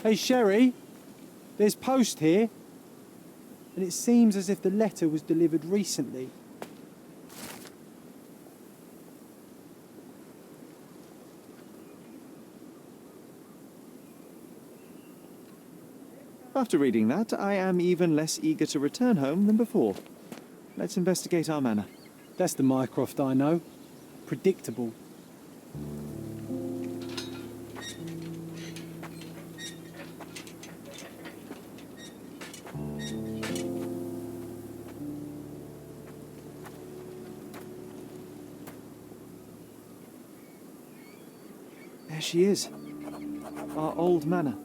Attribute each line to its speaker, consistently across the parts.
Speaker 1: Hey, Sherry, there's post here, and it seems as if the letter was delivered recently.
Speaker 2: After reading that, I am even less eager to return home than before. Let's investigate our manor.
Speaker 1: That's the Mycroft I know. Predictable.
Speaker 2: There she is. Our old manor.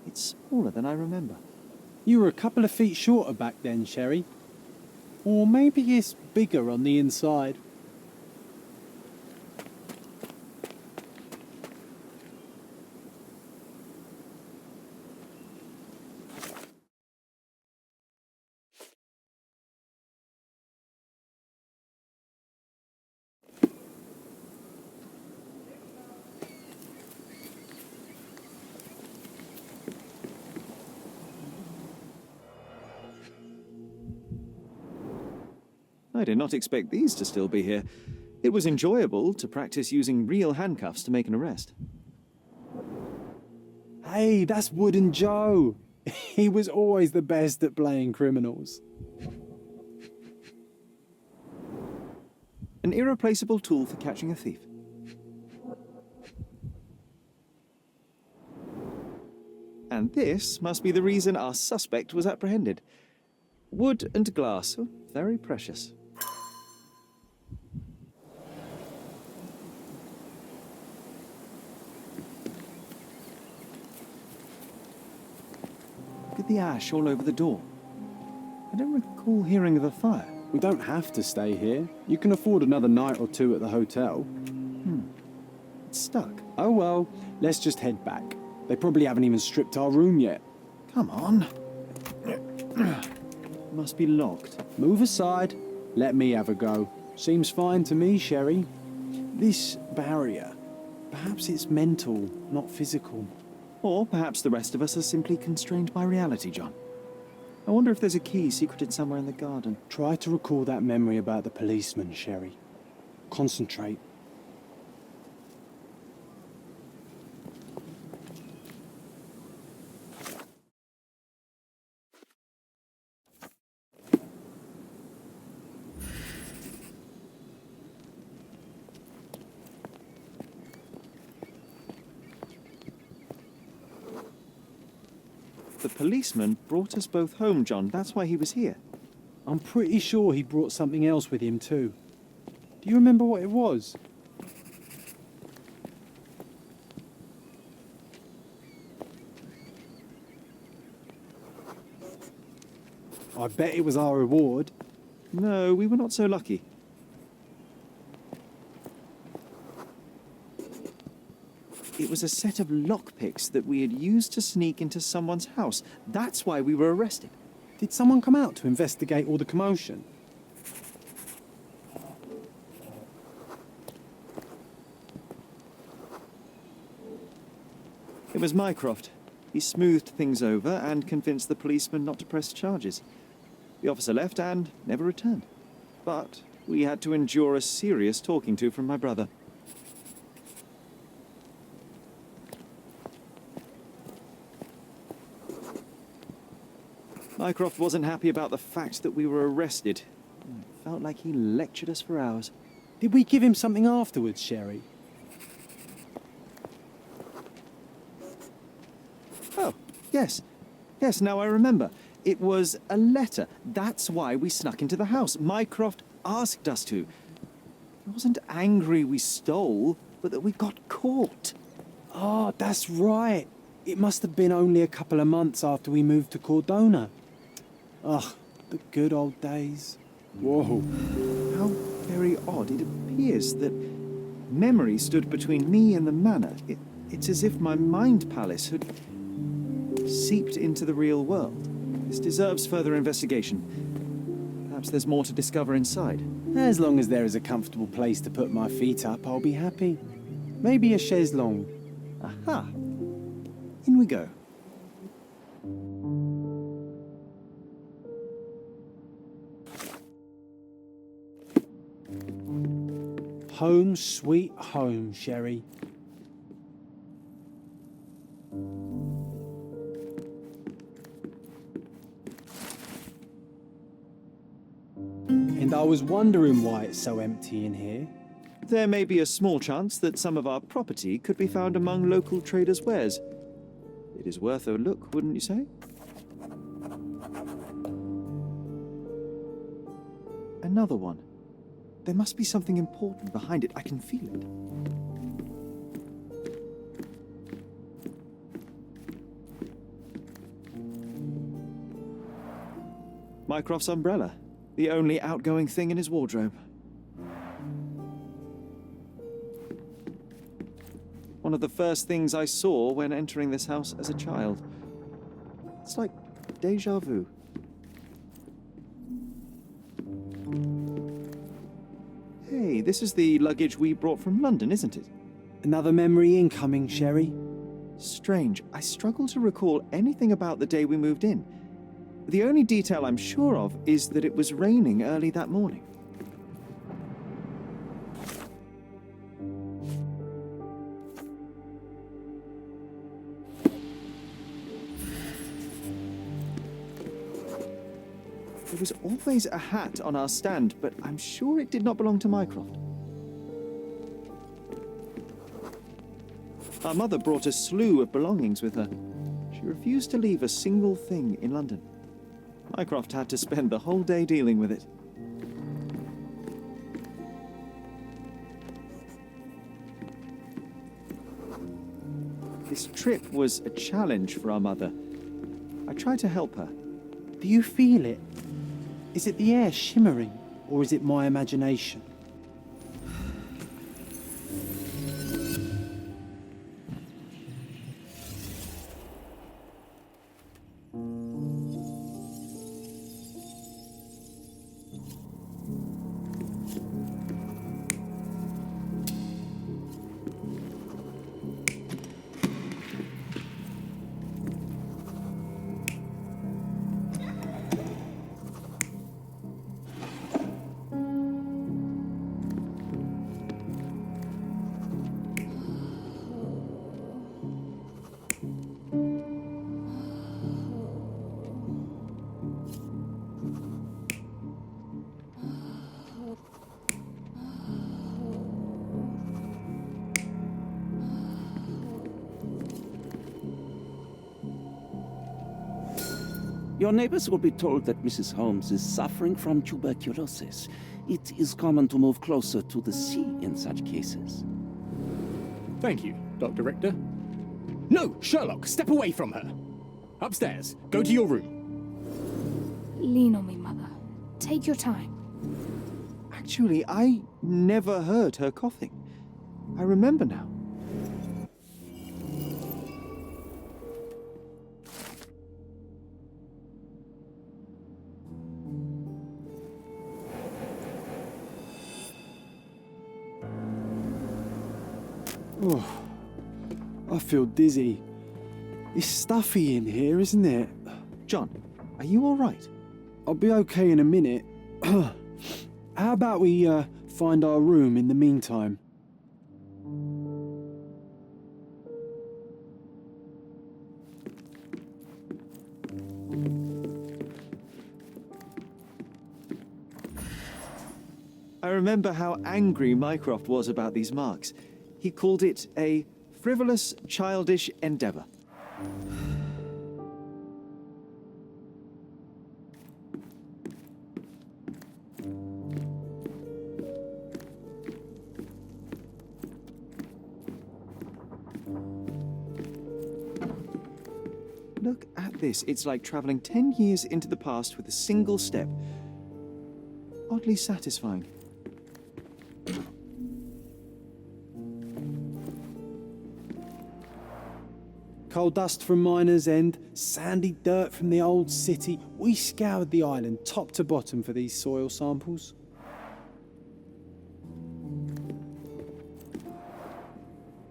Speaker 2: It's smaller than I remember.
Speaker 1: You were a couple of feet shorter back then, Sherry. Or maybe it's bigger on the inside.
Speaker 2: I did not expect these to still be here. It was enjoyable to practice using real handcuffs to make an arrest.
Speaker 1: Hey, that's Wooden Joe. He was always the best at playing criminals.
Speaker 2: An irreplaceable tool for catching a thief. And this must be the reason our suspect was apprehended. Wood and glass, oh, very precious. Look at the ash all over the door. I don't recall hearing of a fire.
Speaker 1: We don't have to stay here. You can afford another night or two at the hotel.
Speaker 2: It's stuck.
Speaker 1: Oh well, let's just head back. They probably haven't even stripped our room yet.
Speaker 2: Come on. Must be locked.
Speaker 1: Move aside. Let me have a go. Seems fine to me, Sherry. This barrier, perhaps it's mental, not physical.
Speaker 2: Or perhaps the rest of us are simply constrained by reality, John. I wonder if there's a key secreted somewhere in the garden.
Speaker 1: Try to recall that memory about the policeman, Sherry. Concentrate.
Speaker 2: The policeman brought us both home, John. That's why he was here.
Speaker 1: I'm pretty sure he brought something else with him too. Do you remember what it was? I bet it was our reward.
Speaker 2: No, we were not so lucky. It was a set of lockpicks that we had used to sneak into someone's house. That's why we were arrested.
Speaker 1: Did someone come out to investigate all the commotion?
Speaker 2: It was Mycroft. He smoothed things over and convinced the policeman not to press charges. The officer left and never returned. But we had to endure a serious talking to from my brother. Mycroft wasn't happy about the fact that we were arrested. It felt like he lectured us for hours.
Speaker 1: Did we give him something afterwards, Sherry?
Speaker 2: Oh, yes. Yes, now I remember. It was a letter. That's why we snuck into the house. Mycroft asked us to. He wasn't angry we stole, but that we got caught.
Speaker 1: Oh, that's right. It must have been only a couple of months after we moved to Cordona. Ugh, the good old days. Whoa.
Speaker 2: How very odd. It appears that memory stood between me and the manor. It's as if my mind palace had seeped into the real world. This deserves further investigation. Perhaps there's more to discover inside.
Speaker 1: As long as there is a comfortable place to put my feet up, I'll be happy. Maybe a chaise longue.
Speaker 2: Aha! In we go.
Speaker 1: Home sweet home, Sherry. And I was wondering why it's so empty in here.
Speaker 2: There may be a small chance that some of our property could be found among local traders' wares. It is worth a look, wouldn't you say? Another one. There must be something important behind it. I can feel it. Mycroft's umbrella. The only outgoing thing in his wardrobe. One of the first things I saw when entering this house as a child. It's like déjà vu. Hey, this is the luggage we brought from London, isn't it?
Speaker 1: Another memory incoming, Sherry.
Speaker 2: Strange. I struggle to recall anything about the day we moved in. The only detail I'm sure of is that it was raining early that morning. There was always a hat on our stand, but I'm sure it did not belong to Mycroft. Our mother brought a slew of belongings with her. She refused to leave a single thing in London. Mycroft had to spend the whole day dealing with it. This trip was a challenge for our mother. I tried to help her.
Speaker 1: Do you feel it? Is it the air shimmering, or is it my imagination?
Speaker 3: Your neighbors will be told that Mrs. Holmes is suffering from tuberculosis. It is common to move closer to the sea in such cases.
Speaker 4: Thank you, Dr. Richter. No, Sherlock, step away from her. Upstairs, go to your room.
Speaker 5: Lean on me, Mother. Take your time.
Speaker 2: Actually, I never heard her coughing. I remember now.
Speaker 1: Oh, I feel dizzy. It's stuffy in here, isn't it?
Speaker 2: John, are you all right?
Speaker 1: I'll be okay in a minute. How about we find our room in the meantime?
Speaker 2: I remember how angry Mycroft was about these marks. He called it a frivolous, childish endeavour. Look at this. It's like travelling 10 years into the past with a single step. Oddly satisfying.
Speaker 1: Coal dust from Miner's End, sandy dirt from the old city. We scoured the island top to bottom for these soil samples.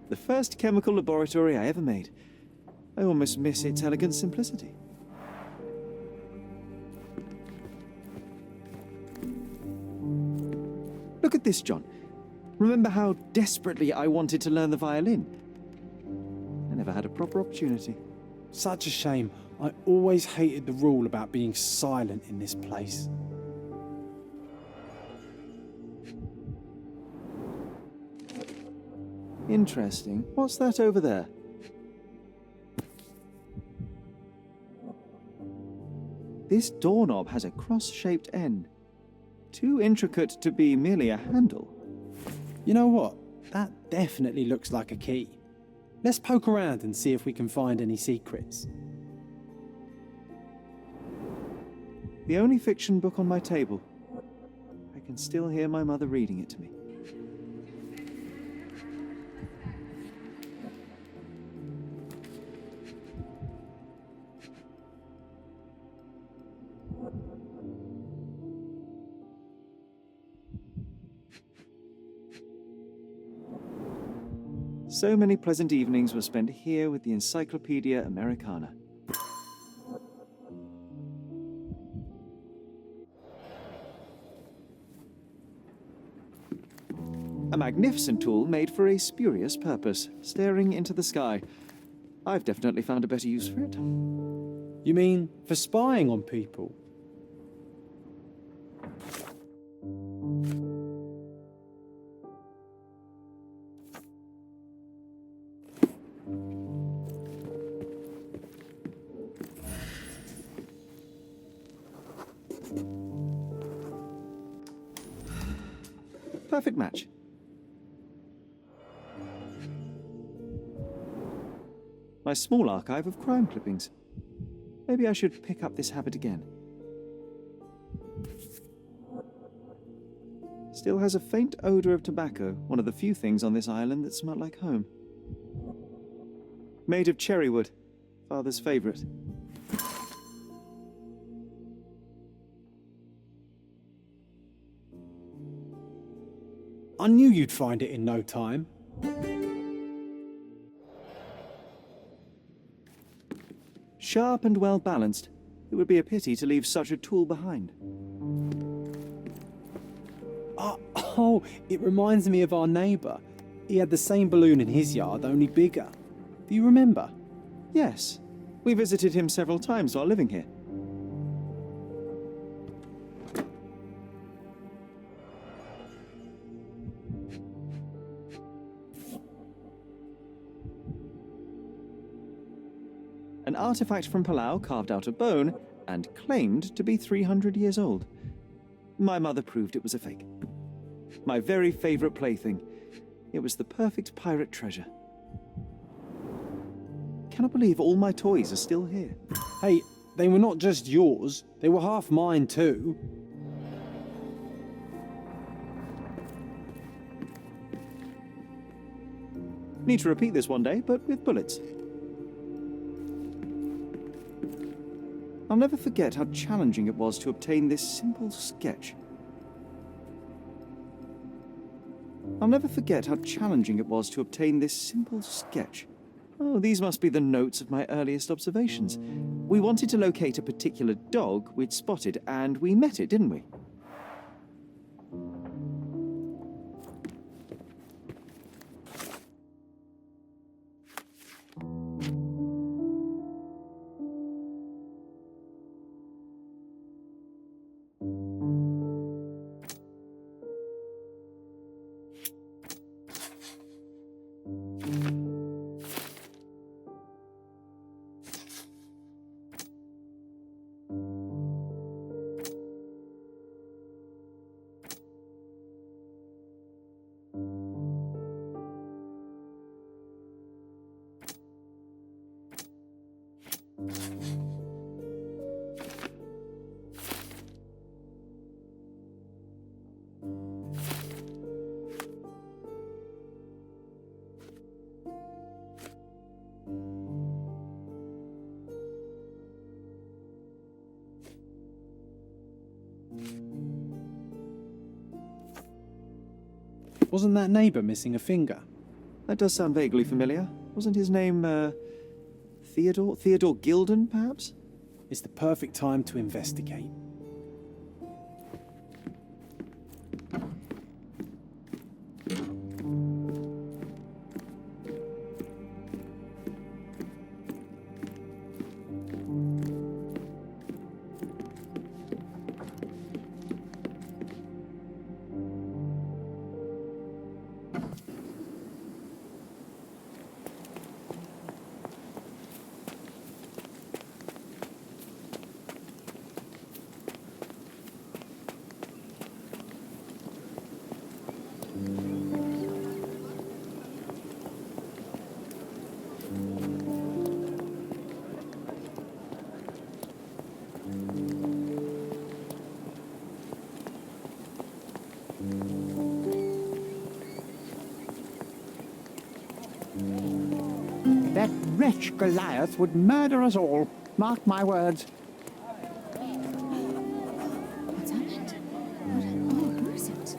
Speaker 2: The first chemical laboratory I ever made. I almost miss its elegant simplicity. Look at this, John. Remember how desperately I wanted to learn the violin? I never had a proper opportunity.
Speaker 1: Such a shame. I always hated the rule about being silent in this place.
Speaker 2: Interesting. What's that over there? This doorknob has a cross-shaped end. Too intricate to be merely a handle.
Speaker 1: You know what? That definitely looks like a key. Let's poke around and see if we can find any secrets.
Speaker 2: The only fiction book on my table. I can still hear my mother reading it to me. So many pleasant evenings were spent here with the Encyclopedia Americana. A magnificent tool made for a spurious purpose, staring into the sky. I've definitely found a better use for it.
Speaker 1: You mean for spying on people?
Speaker 2: Perfect match. My small archive of crime clippings. Maybe I should pick up this habit again. Still has a faint odour of tobacco, one of the few things on this island that smell like home. Made of cherry wood, Father's favourite.
Speaker 1: I knew you'd find it in no time.
Speaker 2: Sharp and well balanced. It would be a pity to leave such a tool behind.
Speaker 1: Oh, it reminds me of our neighbour. He had the same balloon in his yard, only bigger. Do you remember?
Speaker 2: Yes, we visited him several times while living here. An artifact from Palau carved out of bone and claimed to be 300 years old. My mother proved it was a fake. My very favourite plaything. It was the perfect pirate treasure. Cannot believe all my toys are still here.
Speaker 1: Hey, they were not just yours, they were half mine too.
Speaker 2: Need to repeat this one day, but with bullets. I'll never forget how challenging it was to obtain this simple sketch. Oh, these must be the notes of my earliest observations. We wanted to locate a particular dog we'd spotted, and we met it, didn't we?
Speaker 1: Wasn't that neighbour missing a finger?
Speaker 2: That does sound vaguely familiar. Wasn't his name, Theodore Gilden, perhaps?
Speaker 1: It's the perfect time to investigate.
Speaker 6: That wretch Goliath would murder us all. Mark my words.
Speaker 5: What's happened? Who is it?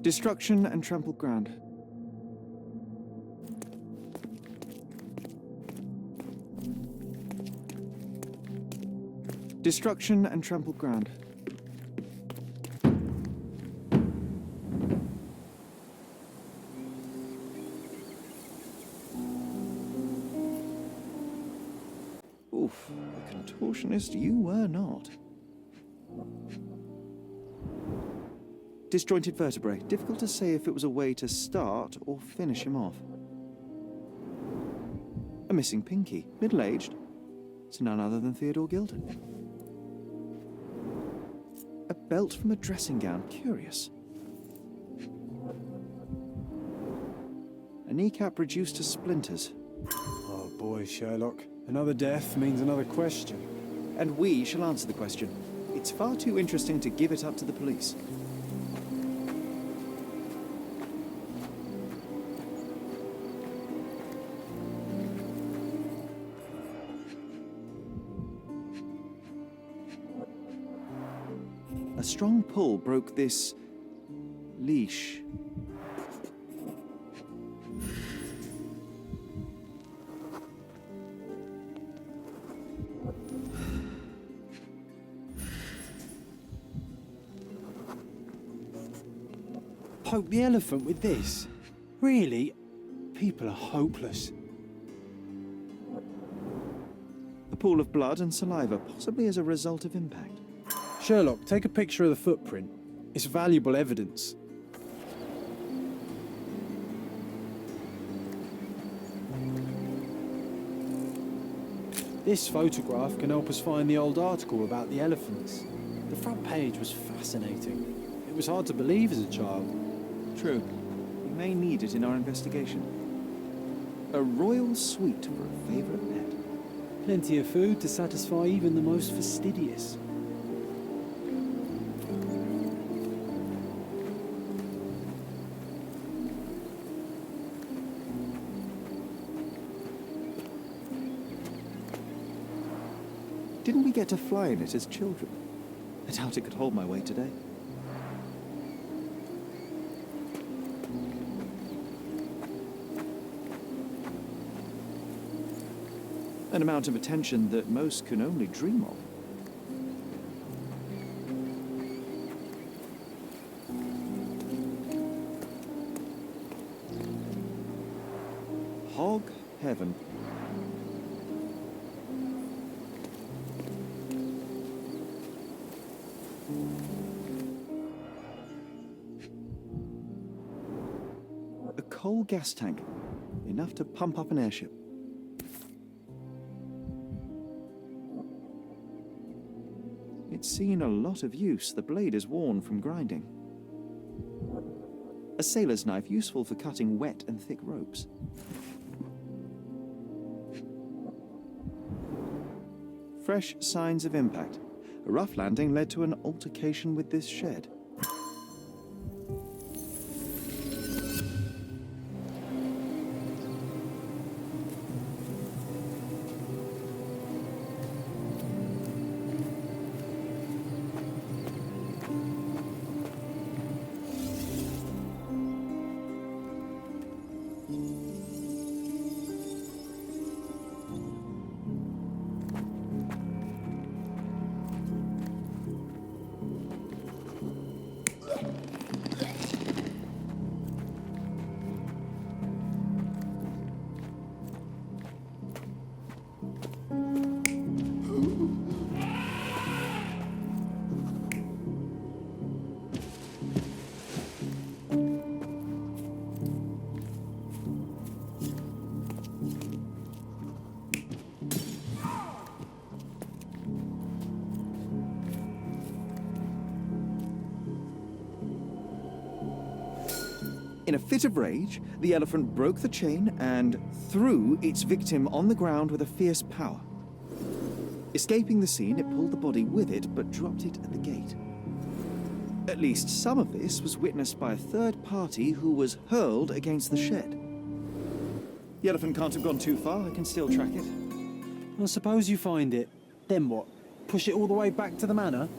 Speaker 2: Destruction and trampled ground. Destruction and trampled ground. Oof, a contortionist you were not. Disjointed vertebrae. Difficult to say if it was a way to start or finish him off. A missing pinky. Middle-aged. It's none other than Theodore Gilden. A belt from a dressing gown. Curious. A kneecap reduced to splinters.
Speaker 1: Oh boy, Sherlock. Another death means another question.
Speaker 2: And we shall answer the question. It's far too interesting to give it up to the police. A strong pull broke this leash.
Speaker 1: Poke the elephant with this? Really? People are hopeless.
Speaker 2: A pool of blood and saliva, possibly as a result of impact.
Speaker 1: Sherlock, take a picture of the footprint. It's valuable evidence. This photograph can help us find the old article about the elephants. The front page was fascinating. It was hard to believe as a child.
Speaker 2: True. We may need it in our investigation. A royal suite for a favourite pet.
Speaker 1: Plenty of food to satisfy even the most fastidious.
Speaker 2: Didn't we get to fly in it as children? I doubt it could hold my weight today. An amount of attention that most can only dream of. Hog heaven. A coal gas tank, enough to pump up an airship. It's seen a lot of use. The blade is worn from grinding. A sailor's knife, useful for cutting wet and thick ropes. Fresh signs of impact. A rough landing led to an altercation with this shed. In a fit of rage, the elephant broke the chain and threw its victim on the ground with a fierce power. Escaping the scene, it pulled the body with it, but dropped it at the gate. At least some of this was witnessed by a third party who was hurled against the shed. The elephant can't have gone too far. I can still track it.
Speaker 1: Well, suppose you find it. Then what? Push it all the way back to the manor?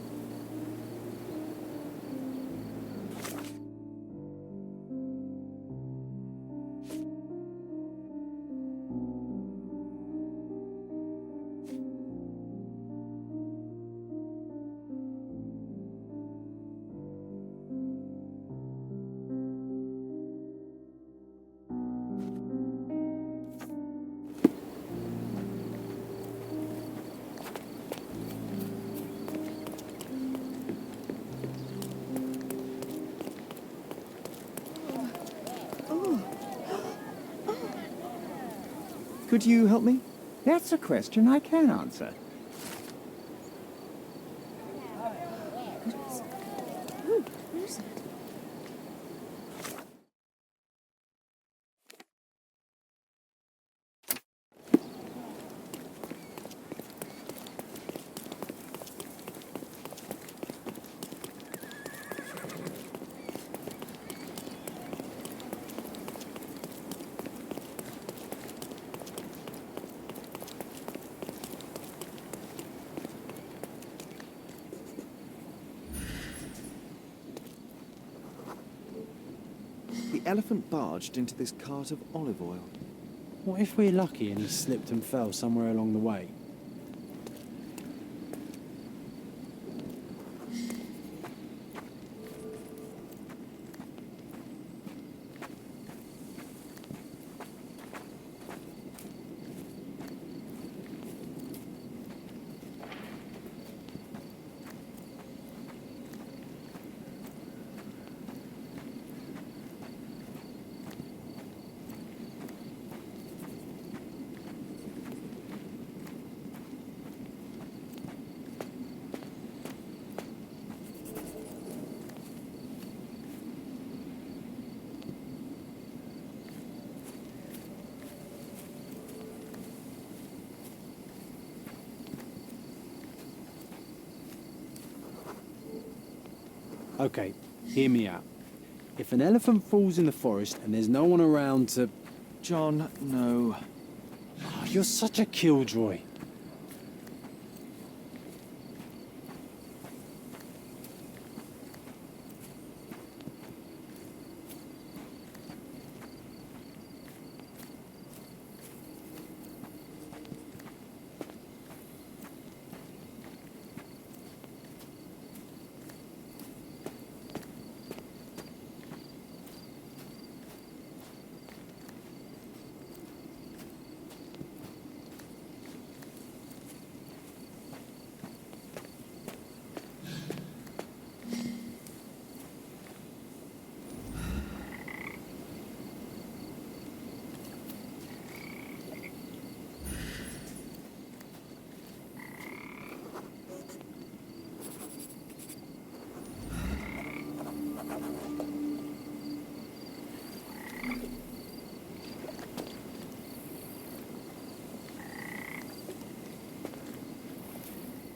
Speaker 2: Could you help me?
Speaker 6: That's a question I can answer.
Speaker 5: Goodness. Ooh, where's it?
Speaker 2: The elephant barged into this cart of olive oil.
Speaker 1: What if we're lucky and he slipped and fell somewhere along the way? Okay, hear me out. If an elephant falls in the forest and there's no one around to...
Speaker 2: John, no.
Speaker 1: Oh, you're such a killjoy.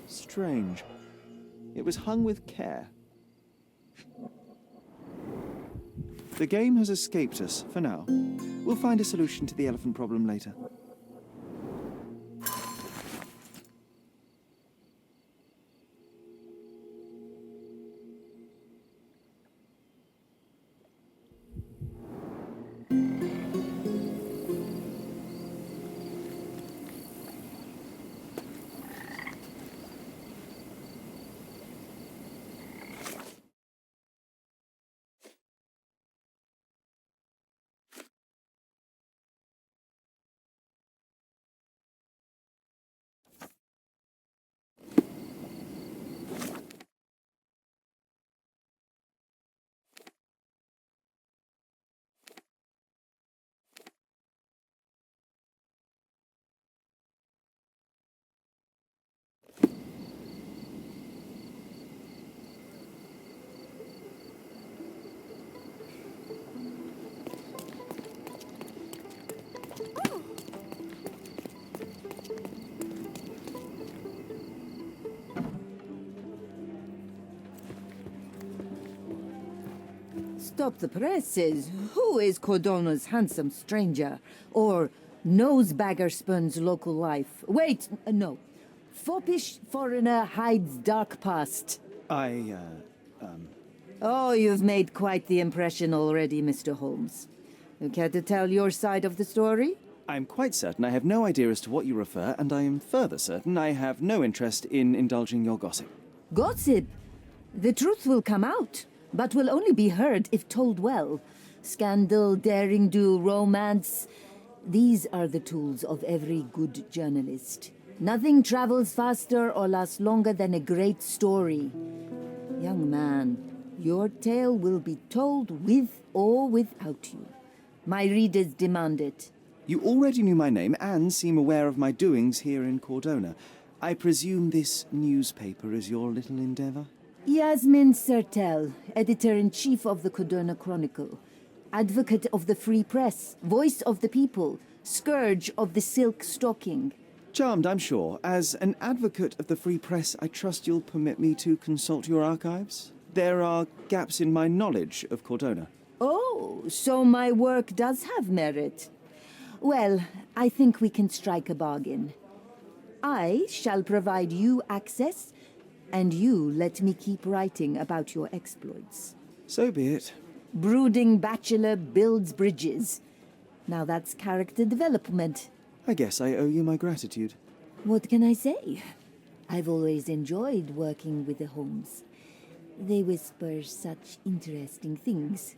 Speaker 2: Strange. It was hung with care. The game has escaped us for now. We'll find a solution to the elephant problem later.
Speaker 7: Stop the presses. Who is Cordona's handsome stranger? Or nosebagger spurns local life? Wait, no. Foppish foreigner hides dark past. Oh, you've made quite the impression already, Mr. Holmes. You care to tell your side of the story?
Speaker 2: I'm quite certain I have no idea as to what you refer, and I am further certain I have no interest in indulging your gossip.
Speaker 7: Gossip? The truth will come out, but will only be heard if told well. Scandal, daring-do, romance. These are the tools of every good journalist. Nothing travels faster or lasts longer than a great story. Young man, your tale will be told with or without you. My readers demand it.
Speaker 2: You already knew my name and seem aware of my doings here in Cordona. I presume this newspaper is your little endeavor?
Speaker 7: Yasmin Sertel, editor-in-chief of the Cordona Chronicle. Advocate of the free press, voice of the people, scourge of the silk stocking.
Speaker 2: Charmed, I'm sure. As an advocate of the free press, I trust you'll permit me to consult your archives? There are gaps in my knowledge of Cordona.
Speaker 7: Oh, so my work does have merit. Well, I think we can strike a bargain. I shall provide you access, and you let me keep writing about your exploits.
Speaker 2: So be it.
Speaker 7: Brooding bachelor builds bridges. Now that's character development.
Speaker 2: I guess I owe you my gratitude.
Speaker 7: What can I say? I've always enjoyed working with the Holmes. They whisper such interesting things.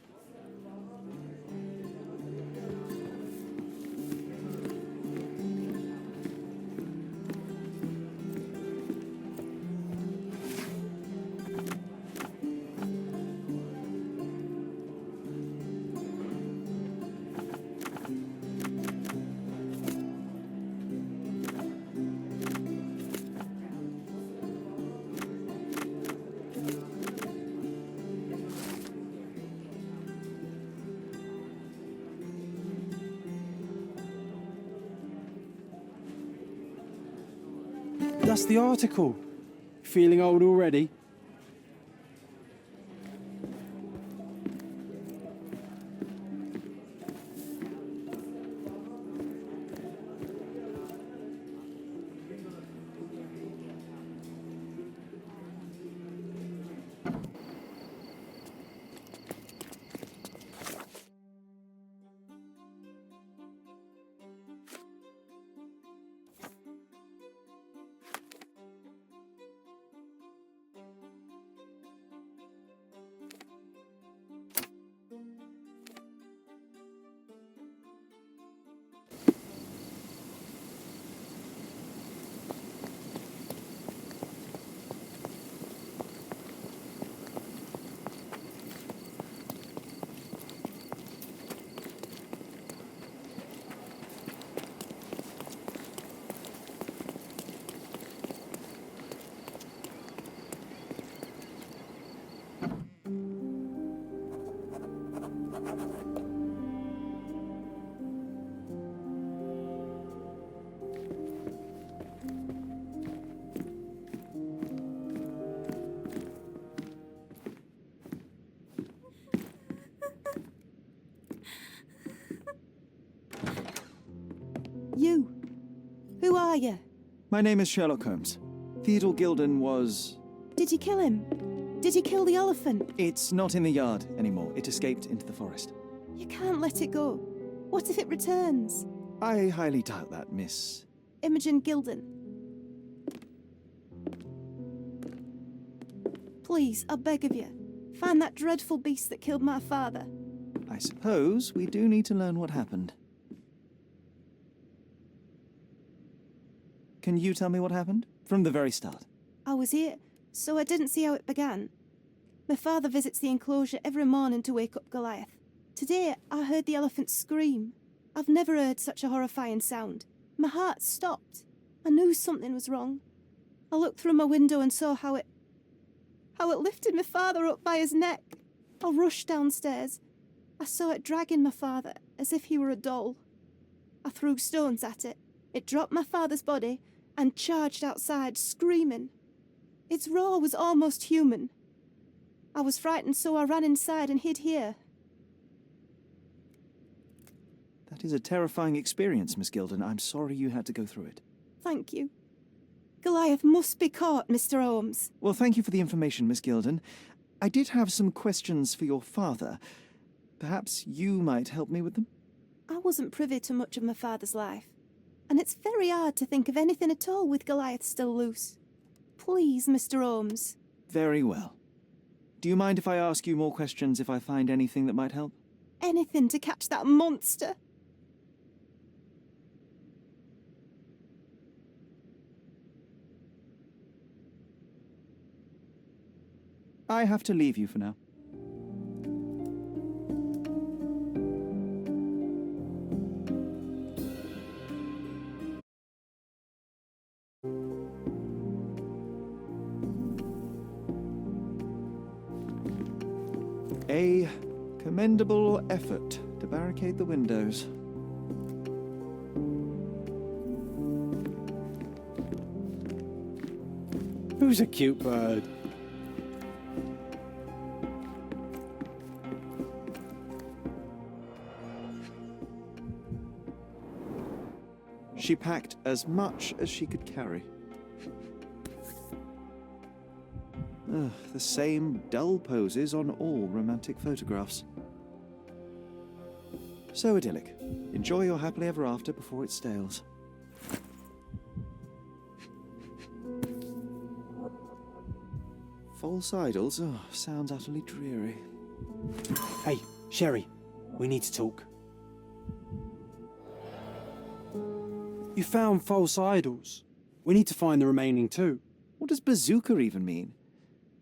Speaker 1: That's the article. Feeling old already?
Speaker 8: You. Who are you?
Speaker 2: My name is Sherlock Holmes. Theodore Gilden was...
Speaker 8: Did you kill him? Did you kill the elephant?
Speaker 2: It's not in the yard anymore. It escaped into the forest.
Speaker 8: You can't let it go. What if it returns?
Speaker 2: I highly doubt that, Miss...
Speaker 8: Imogen Gilden. Please, I beg of you, find that dreadful beast that killed my father.
Speaker 2: I suppose we do need to learn what happened. Can you tell me what happened? From the very start.
Speaker 8: I was here, so I didn't see how it began. My father visits the enclosure every morning to wake up Goliath. Today, I heard the elephant scream. I've never heard such a horrifying sound. My heart stopped. I knew something was wrong. I looked through my window and saw how it lifted my father up by his neck. I rushed downstairs. I saw it dragging my father as if he were a doll. I threw stones at it. It dropped my father's body and charged outside, screaming. Its roar was almost human. I was frightened, so I ran inside and hid here,
Speaker 2: That is a terrifying experience, Miss Gilden. I'm sorry you had to go through it.
Speaker 8: Thank you. Goliath must be caught, Mr. Holmes.
Speaker 2: Well, thank you for the information, Miss Gilden. I did have some questions for your father. Perhaps you might help me with them?
Speaker 8: I wasn't privy to much of my father's life, and it's very hard to think of anything at all with Goliath still loose. Please, Mr. Holmes.
Speaker 2: Very well. Do you mind if I ask you more questions if I find anything that might help?
Speaker 8: Anything to catch that monster.
Speaker 2: I have to leave you for now. A commendable effort to barricade the windows.
Speaker 1: Who's a cute bird?
Speaker 2: She packed as much as she could carry. Ugh, the same dull poses on all romantic photographs. So idyllic. Enjoy your happily ever after before it stales. False idols? Oh, sounds utterly dreary.
Speaker 1: Hey, Sherry, we need to talk. You found false idols. We need to find the remaining two.
Speaker 2: What does bazooka even mean?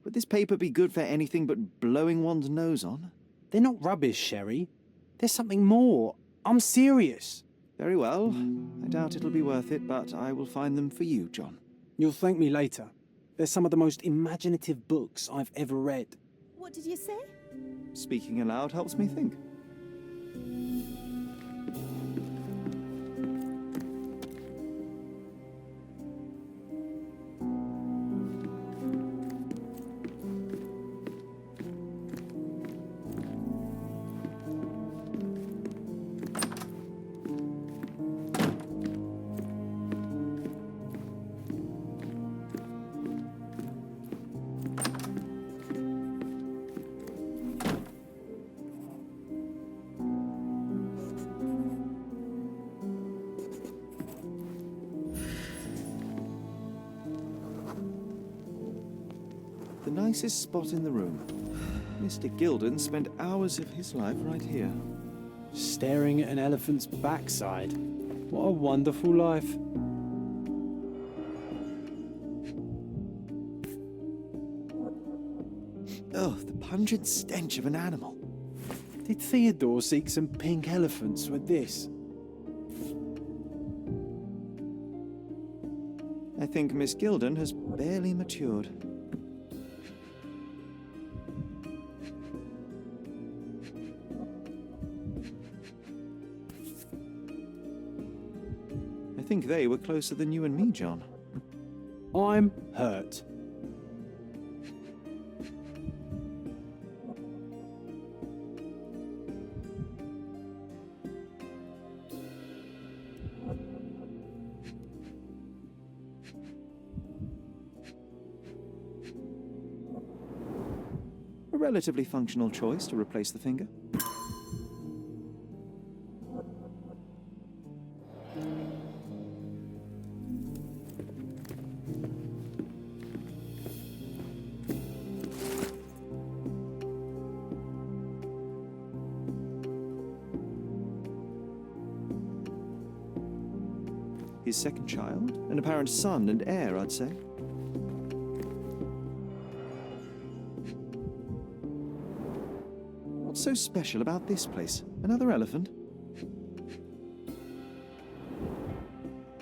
Speaker 2: Would this paper be good for anything but blowing one's nose on?
Speaker 1: They're not rubbish, Sherry. There's something more. I'm serious.
Speaker 2: Very well. I doubt it'll be worth it, but I will find them for you, John.
Speaker 1: You'll thank me later. They're some of the most imaginative books I've ever read.
Speaker 8: What did you say?
Speaker 2: Speaking aloud helps me think. The nicest spot in the room. Mr. Gilden spent hours of his life right here.
Speaker 1: Staring at an elephant's backside. What a wonderful life.
Speaker 2: Oh, the pungent stench of an animal.
Speaker 1: Did Theodore seek some pink elephants with this?
Speaker 2: I think Miss Gilden has barely matured. I think they were closer than you and me, John.
Speaker 1: I'm hurt.
Speaker 2: A relatively functional choice to replace the finger. His second child, an apparent son and heir, I'd say. What's so special about this place? Another elephant?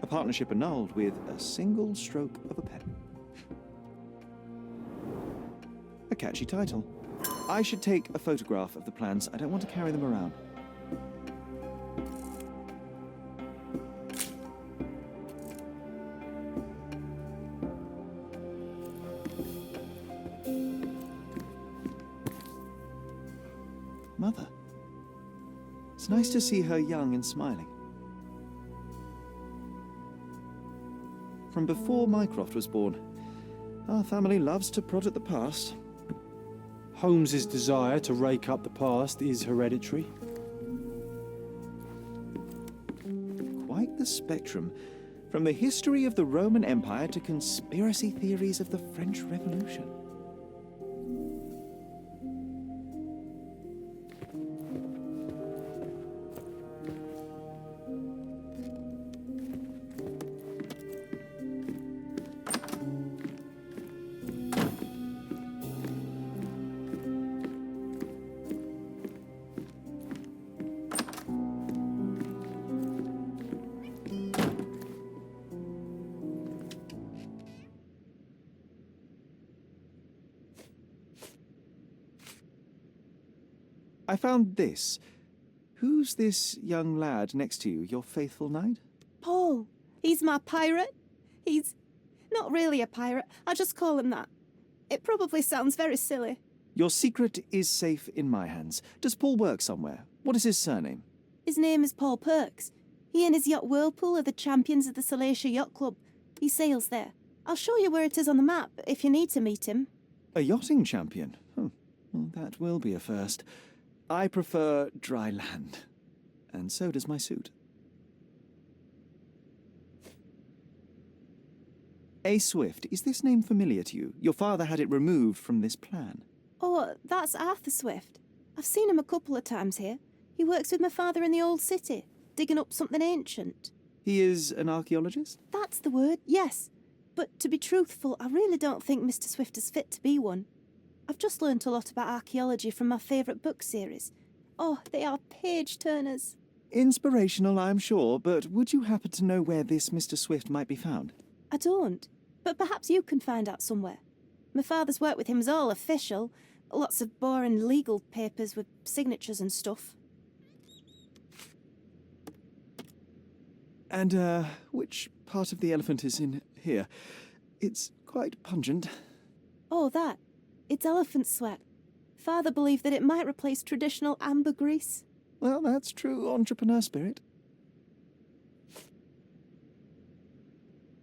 Speaker 2: A partnership annulled with a single stroke of a pen. A catchy title. I should take a photograph of the plans. I don't want to carry them around. Mother. It's nice to see her young and smiling. From before Mycroft was born, our family loves to prod at the past.
Speaker 1: Holmes's desire to rake up the past is hereditary.
Speaker 2: Quite the spectrum, from the history of the Roman Empire to conspiracy theories of the French Revolution. I found this. Who's this young lad next to you, your faithful knight?
Speaker 8: Paul. He's my pirate. He's not really a pirate. I just call him that. It probably sounds very silly.
Speaker 2: Your secret is safe in my hands. Does Paul work somewhere? What is his surname?
Speaker 8: His name is Paul Perks. He and his yacht Whirlpool are the champions of the Salacia Yacht Club. He sails there. I'll show you where it is on the map if you need to meet him.
Speaker 2: A yachting champion? Well, that will be a first. I prefer dry land. And so does my suit. A. Swift, is this name familiar to you? Your father had it removed from this plan.
Speaker 8: Oh, that's Arthur Swift. I've seen him a couple of times here. He works with my father in the old city, digging up something ancient.
Speaker 2: He is an archaeologist?
Speaker 8: That's the word, yes. But to be truthful, I really don't think Mr. Swift is fit to be one. I've just learnt a lot about archaeology from my favourite book series. Oh, they are page-turners.
Speaker 2: Inspirational, I'm sure, but would you happen to know where this Mr. Swift might be found?
Speaker 8: I don't, but perhaps you can find out somewhere. My father's work with him is all official. Lots of boring legal papers with signatures and stuff.
Speaker 2: And, which part of the elephant is in here? It's quite pungent.
Speaker 8: Oh, that. It's elephant sweat. Father believed that it might replace traditional ambergris.
Speaker 2: Well, that's true entrepreneur spirit.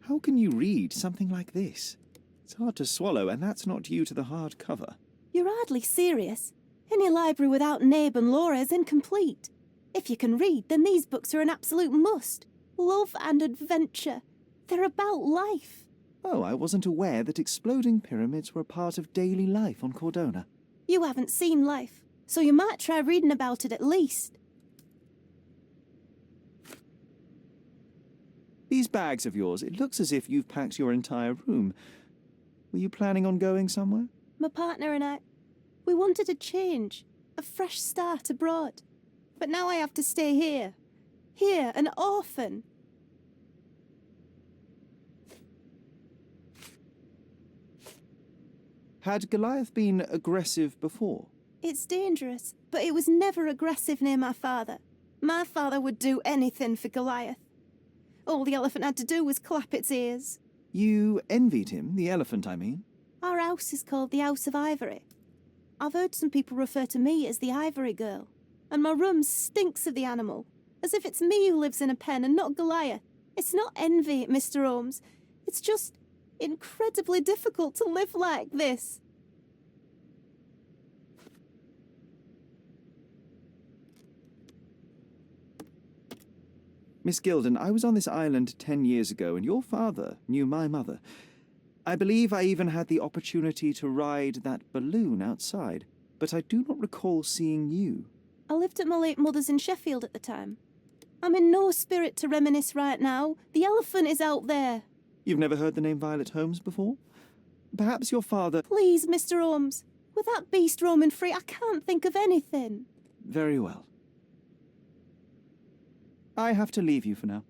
Speaker 2: How can you read something like this? It's hard to swallow, and that's not due to the hard cover.
Speaker 8: You're hardly serious. Any library without Nabe and Laura is incomplete. If you can read, then these books are an absolute must. Love and adventure. They're about life.
Speaker 2: Oh, I wasn't aware that exploding pyramids were a part of daily life on Cordona.
Speaker 8: You haven't seen life, so you might try reading about it at least.
Speaker 2: These bags of yours, it looks as if you've packed your entire room. Were you planning on going somewhere?
Speaker 8: My partner and I, we wanted a change, a fresh start abroad. But now I have to stay here. Here, an orphan.
Speaker 2: Had Goliath been aggressive before?
Speaker 8: It's dangerous, but it was never aggressive near my father. My father would do anything for Goliath. All the elephant had to do was clap its ears.
Speaker 2: You envied him, the elephant, I mean?
Speaker 8: Our house is called the House of Ivory. I've heard some people refer to me as the Ivory Girl, and my room stinks of the animal, as if it's me who lives in a pen and not Goliath. It's not envy, Mr. Holmes. It's just incredibly difficult to live like this.
Speaker 2: Miss Gilden, I was on this island 10 years ago, and your father knew my mother. I believe I even had the opportunity to ride that balloon outside, but I do not recall seeing you.
Speaker 8: I lived at my late mother's in Sheffield at the time. I'm in no spirit to reminisce right now. The elephant is out there.
Speaker 2: You've never heard the name Violet Holmes before? Perhaps your father...
Speaker 8: Please, Mr. Holmes. With that beast roaming free, I can't think of anything.
Speaker 2: Very well. I have to leave you for now.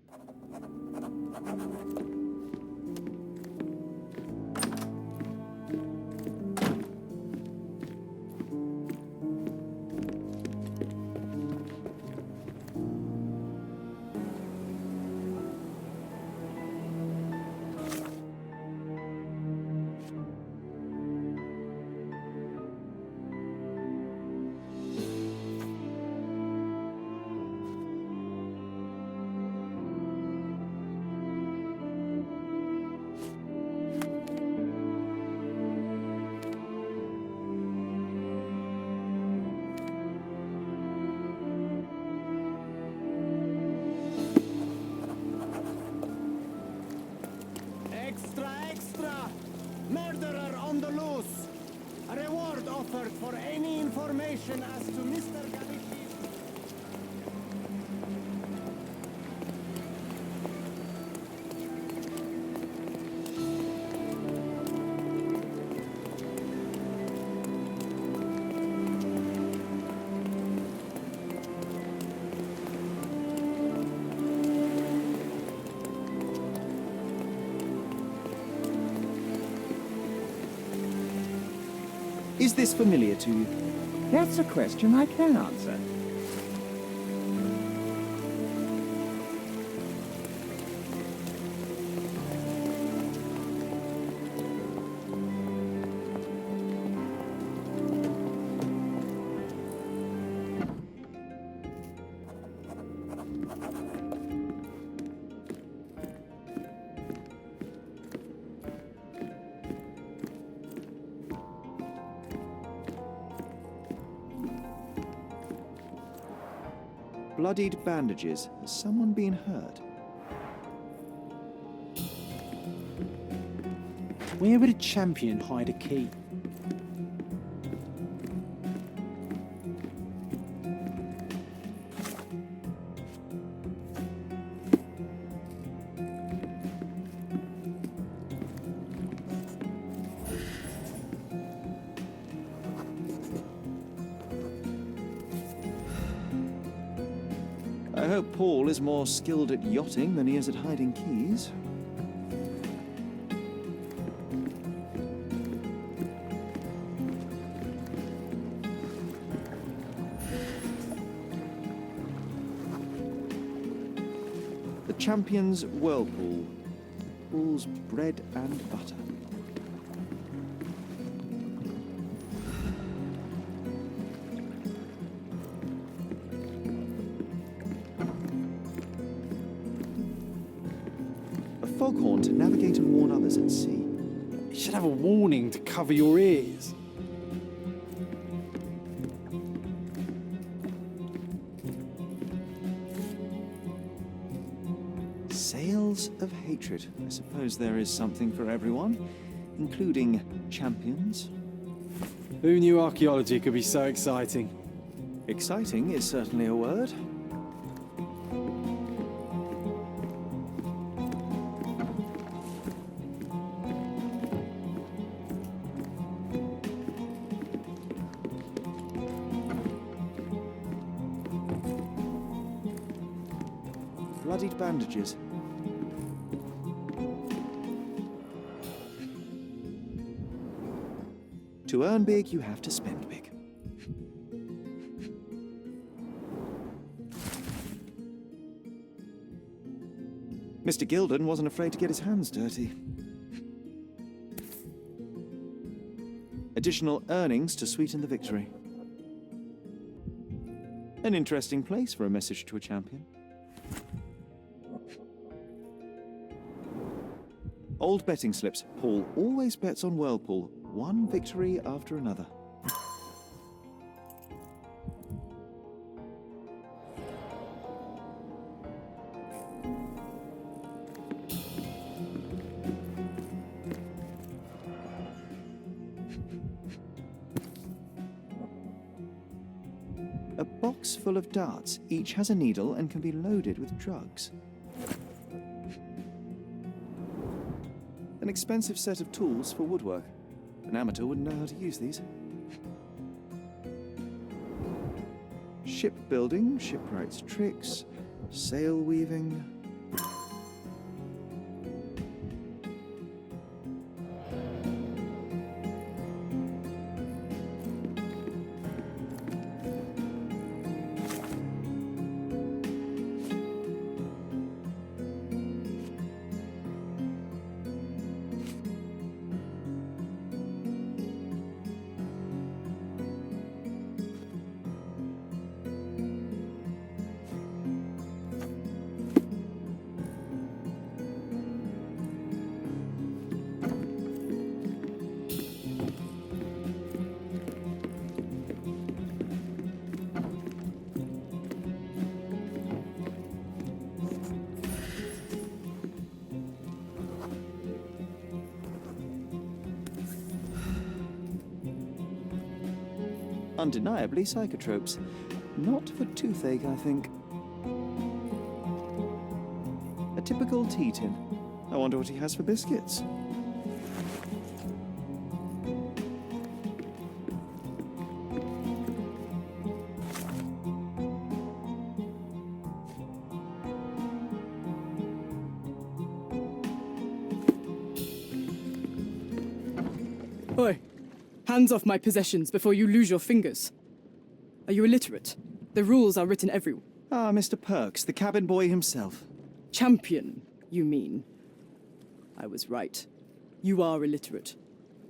Speaker 6: loose. A reward offered for any information as to Mr. Galici's...
Speaker 2: Is this familiar to you?
Speaker 6: That's a question I can answer.
Speaker 2: Bloodied bandages. Has someone been hurt?
Speaker 1: Where would a champion hide a key?
Speaker 2: I hope Paul is more skilled at yachting than he is at hiding keys. The champion's whirlpool. Paul's bread and butter. Foghorn to navigate and warn others at sea.
Speaker 1: You should have a warning to cover your ears.
Speaker 2: Sails of hatred. I suppose there is something for everyone, including champions.
Speaker 1: Who knew archaeology could be so exciting?
Speaker 2: Exciting is certainly a word. Bloodied bandages. To earn big, you have to spend big. Mr. Gilden wasn't afraid to get his hands dirty. Additional earnings to sweeten the victory. An interesting place for a message to a champion. Old betting slips. Paul always bets on Whirlpool. One victory after another. A box full of darts. Each has a needle and can be loaded with drugs. An expensive set of tools for woodwork. An amateur wouldn't know how to use these. Shipbuilding, shipwright's tricks, sail weaving. Undeniably psychotropes. Not for toothache, I think. A typical tea tin. I wonder what he has for biscuits.
Speaker 9: Oi! Hands off my possessions before you lose your fingers. Are you illiterate? The rules are written everywhere.
Speaker 2: Ah, Mr. Perks, the cabin boy himself.
Speaker 9: Champion, you mean? I was right. You are illiterate.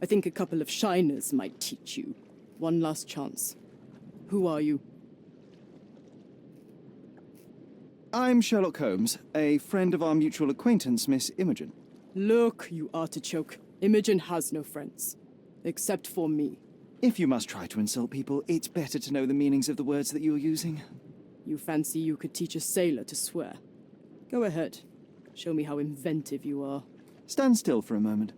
Speaker 9: I think a couple of shiners might teach you. One last chance. Who are you?
Speaker 2: I'm Sherlock Holmes, a friend of our mutual acquaintance, Miss Imogen.
Speaker 9: Look, you artichoke. Imogen has no friends. Except for me.
Speaker 2: If you must try to insult people, it's better to know the meanings of the words that you're using.
Speaker 9: You fancy you could teach a sailor to swear? Go ahead. Show me how inventive you are.
Speaker 2: Stand still for a moment.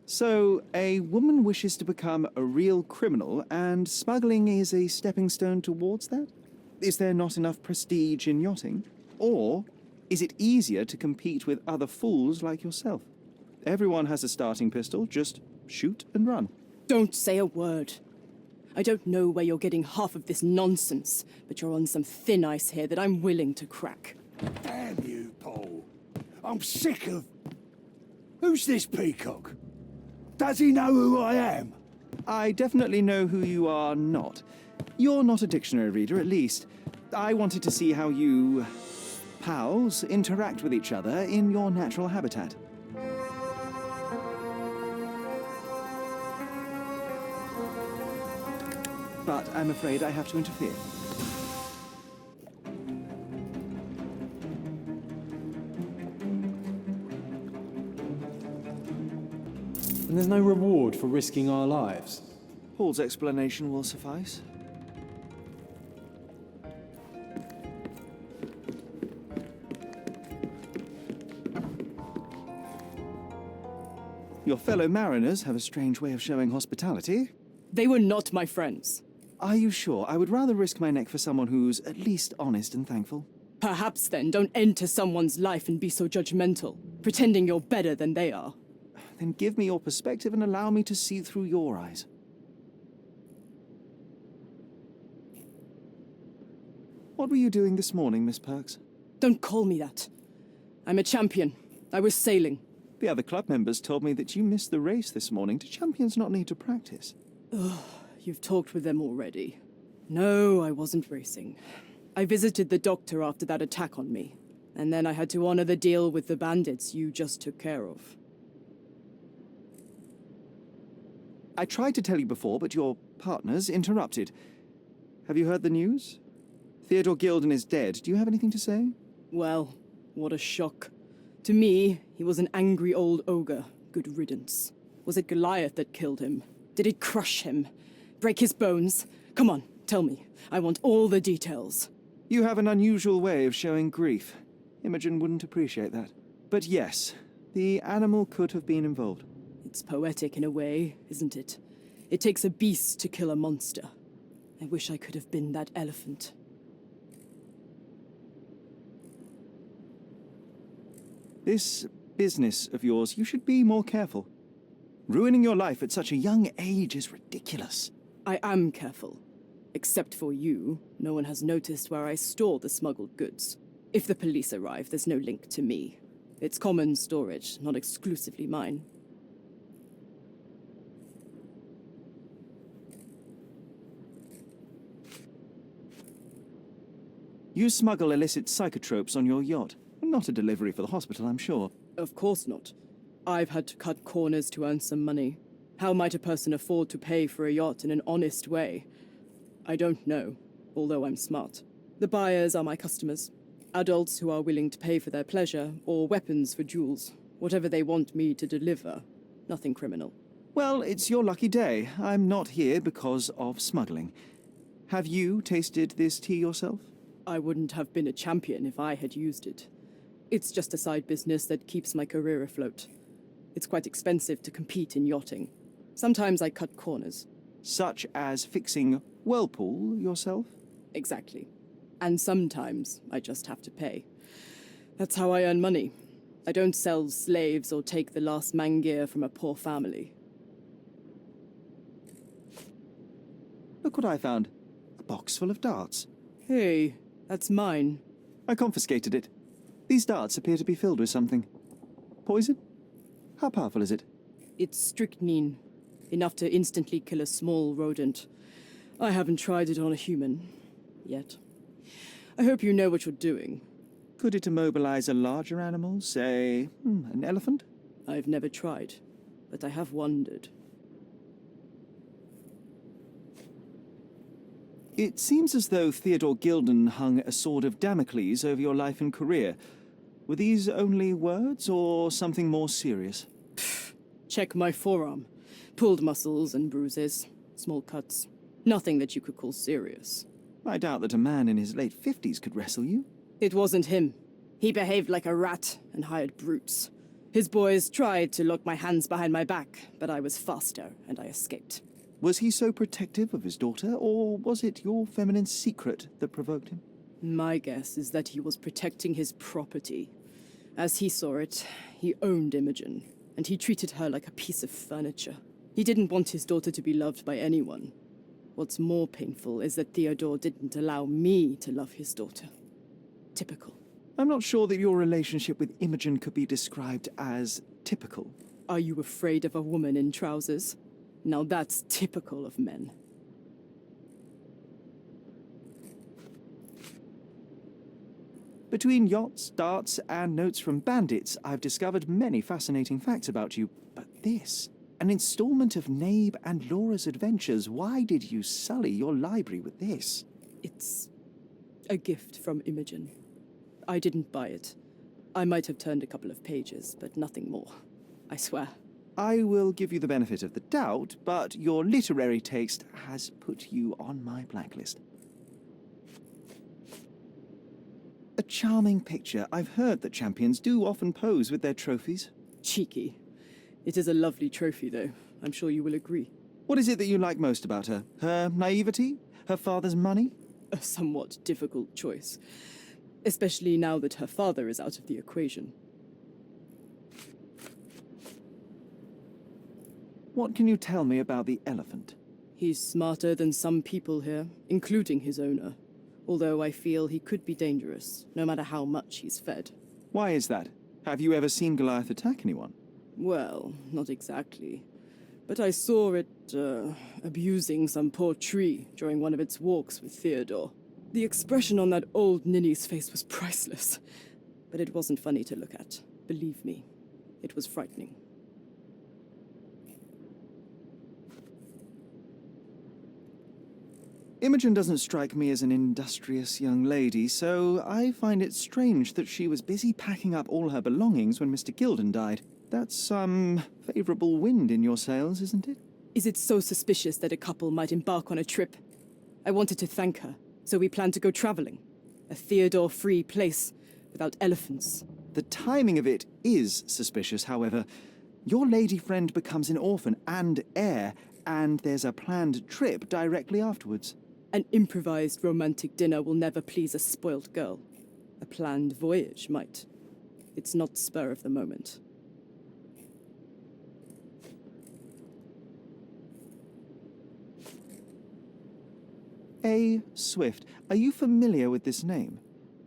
Speaker 2: So, a woman wishes to become a real criminal, and smuggling is a stepping stone towards that? Is there not enough prestige in yachting? Or is it easier to compete with other fools like yourself? Everyone has a starting pistol, just shoot and run.
Speaker 9: Don't say a word. I don't know where you're getting half of this nonsense, but you're on some thin ice here that I'm willing to crack.
Speaker 10: Damn you, Paul. I'm sick of... Who's this peacock? Does he know who I am?
Speaker 2: I definitely know who you are not. You're not a dictionary reader, at least. I wanted to see how you... pals interact with each other in your natural habitat. But I'm afraid I have to interfere.
Speaker 1: And there's no reward for risking our lives.
Speaker 2: Paul's explanation will suffice. Your fellow mariners have a strange way of showing hospitality.
Speaker 9: They were not my friends.
Speaker 2: Are you sure? I would rather risk my neck for someone who's at least honest and thankful.
Speaker 9: Perhaps then don't enter someone's life and be so judgmental, pretending you're better than they are.
Speaker 2: Then give me your perspective and allow me to see through your eyes. What were you doing this morning, Miss Perks?
Speaker 9: Don't call me that. I'm a champion. I was sailing.
Speaker 2: The other club members told me that you missed the race this morning. Do champions not need to practice?
Speaker 9: Ugh, you've talked with them already. No, I wasn't racing. I visited the doctor after that attack on me, and then I had to honor the deal with the bandits you just took care of.
Speaker 2: I tried to tell you before, but your partners interrupted. Have you heard the news? Theodore Gilden is dead. Do you have anything to say?
Speaker 9: Well, what a shock. To me, he was an angry old ogre. Good riddance. Was it Goliath that killed him? Did it crush him? Break his bones? Come on, tell me. I want all the details.
Speaker 2: You have an unusual way of showing grief. Imogen wouldn't appreciate that. But yes, the animal could have been involved.
Speaker 9: It's poetic in a way, isn't it? It takes a beast to kill a monster. I wish I could have been that elephant.
Speaker 2: This business of yours, you should be more careful. Ruining your life at such a young age is ridiculous.
Speaker 9: I am careful. Except for you, no one has noticed where I store the smuggled goods. If the police arrive, there's no link to me. It's common storage, not exclusively mine.
Speaker 2: You smuggle illicit psychotropes on your yacht. Not a delivery for the hospital, I'm sure.
Speaker 9: Of course not. I've had to cut corners to earn some money. How might a person afford to pay for a yacht in an honest way? I don't know, although I'm smart. The buyers are my customers. Adults who are willing to pay for their pleasure, or weapons for jewels. Whatever they want me to deliver. Nothing criminal.
Speaker 2: Well, it's your lucky day. I'm not here because of smuggling. Have you tasted this tea yourself?
Speaker 9: I wouldn't have been a champion if I had used it. It's just a side business that keeps my career afloat. It's quite expensive to compete in yachting. Sometimes I cut corners.
Speaker 2: Such as fixing whirlpool yourself?
Speaker 9: Exactly. And sometimes I just have to pay. That's how I earn money. I don't sell slaves or take the last mangear from a poor family.
Speaker 2: Look what I found. A box full of darts.
Speaker 9: Hey, that's mine.
Speaker 2: I confiscated it. These darts appear to be filled with something. Poison? How powerful is it?
Speaker 9: It's strychnine. Enough to instantly kill a small rodent. I haven't tried it on a human. Yet. I hope you know what you're doing.
Speaker 2: Could it immobilize a larger animal, say, an elephant?
Speaker 9: I've never tried, but I have wondered.
Speaker 2: It seems as though Theodore Gilden hung a sword of Damocles over your life and career. Were these only words, or something more serious?
Speaker 9: Check my forearm. Pulled muscles and bruises. Small cuts. Nothing that you could call serious.
Speaker 2: I doubt that a man in his late 50s could wrestle you.
Speaker 9: It wasn't him. He behaved like a rat and hired brutes. His boys tried to lock my hands behind my back, but I was faster and I escaped.
Speaker 2: Was he so protective of his daughter, or was it your feminine secret that provoked him?
Speaker 9: My guess is that he was protecting his property. As he saw it, he owned Imogen, and he treated her like a piece of furniture. He didn't want his daughter to be loved by anyone. What's more painful is that Theodore didn't allow me to love his daughter. Typical.
Speaker 2: I'm not sure that your relationship with Imogen could be described as typical.
Speaker 9: Are you afraid of a woman in trousers? Now that's typical of men.
Speaker 2: Between yachts, darts, and notes from bandits, I've discovered many fascinating facts about you. But this, an installment of Nabe and Laura's adventures. Why did you sully your library with this?
Speaker 9: It's a gift from Imogen. I didn't buy it. I might have turned a couple of pages, but nothing more. I swear.
Speaker 2: I will give you the benefit of the doubt, but your literary taste has put you on my blacklist. A charming picture. I've heard that champions do often pose with their trophies.
Speaker 9: Cheeky. It is a lovely trophy, though. I'm sure you will agree.
Speaker 2: What is it that you like most about her? Her naivety? Her father's money?
Speaker 9: A somewhat difficult choice. Especially now that her father is out of the equation.
Speaker 2: What can you tell me about the elephant?
Speaker 9: He's smarter than some people here, including his owner. Although I feel he could be dangerous, no matter how much he's fed.
Speaker 2: Why is that? Have you ever seen Goliath attack anyone?
Speaker 9: Well, not exactly. But I saw it, abusing some poor tree during one of its walks with Theodore. The expression on that old ninny's face was priceless. But it wasn't funny to look at. Believe me, it was frightening.
Speaker 2: Imogen doesn't strike me as an industrious young lady, so I find it strange that she was busy packing up all her belongings when Mr. Gilden died. That's some favourable wind in your sails, isn't it?
Speaker 9: Is it so suspicious that a couple might embark on a trip? I wanted to thank her, so we planned to go travelling. A Theodore-free place, without elephants.
Speaker 2: The timing of it is suspicious, however. Your lady friend becomes an orphan and heir, and there's a planned trip directly afterwards.
Speaker 9: An improvised romantic dinner will never please a spoilt girl. A planned voyage might. It's not spur of the moment.
Speaker 2: A. Swift. Are you familiar with this name?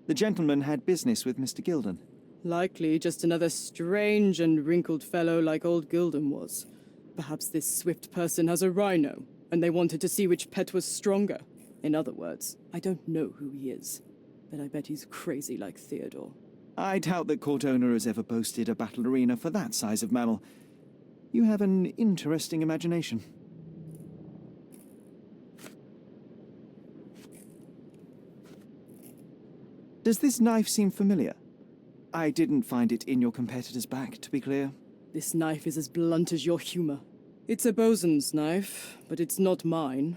Speaker 2: The gentleman had business with Mr. Gilden.
Speaker 9: Likely just another strange and wrinkled fellow like old Gilden was. Perhaps this Swift person has a rhino, and they wanted to see which pet was stronger. In other words, I don't know who he is. And I bet he's crazy like Theodore.
Speaker 2: I doubt that court owner has ever boasted a battle arena for that size of mammal. You have an interesting imagination. Does this knife seem familiar? I didn't find it in your competitor's back, to be clear.
Speaker 9: This knife is as blunt as your humor. It's a bosun's knife, but it's not mine.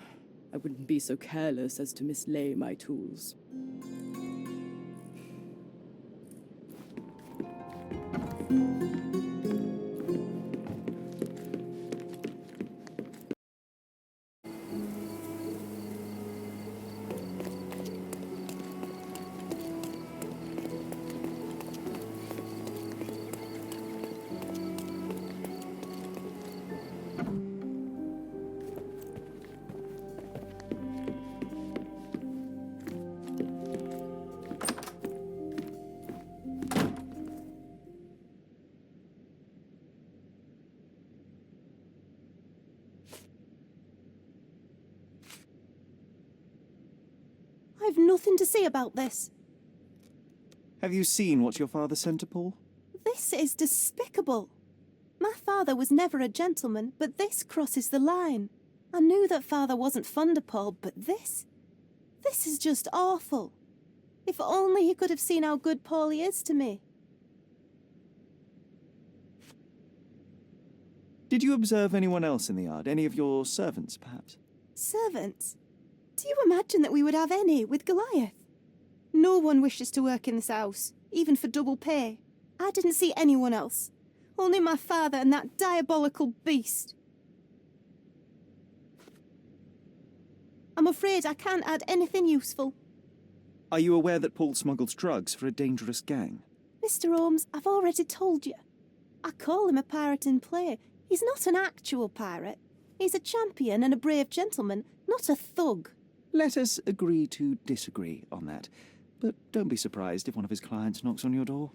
Speaker 9: I wouldn't be so careless as to mislay my tools.
Speaker 8: I've nothing to say about this.
Speaker 2: Have you seen what your father sent to Paul?
Speaker 8: This is despicable. My father was never a gentleman, but this crosses the line. I knew that father wasn't fond of Paul, but this is just awful. If only he could have seen how good Paulie is to me.
Speaker 2: Did you observe anyone else in the yard? Any of your servants, perhaps?
Speaker 8: Servants? Do you imagine that we would have any with Goliath? No one wishes to work in this house, even for double pay. I didn't see anyone else. Only my father and that diabolical beast. I'm afraid I can't add anything useful.
Speaker 2: Are you aware that Paul smuggles drugs for a dangerous gang?
Speaker 8: Mr. Holmes, I've already told you. I call him a pirate in play. He's not an actual pirate. He's a champion and a brave gentleman, not a thug.
Speaker 2: Let us agree to disagree on that. But don't be surprised if one of his clients knocks on your door.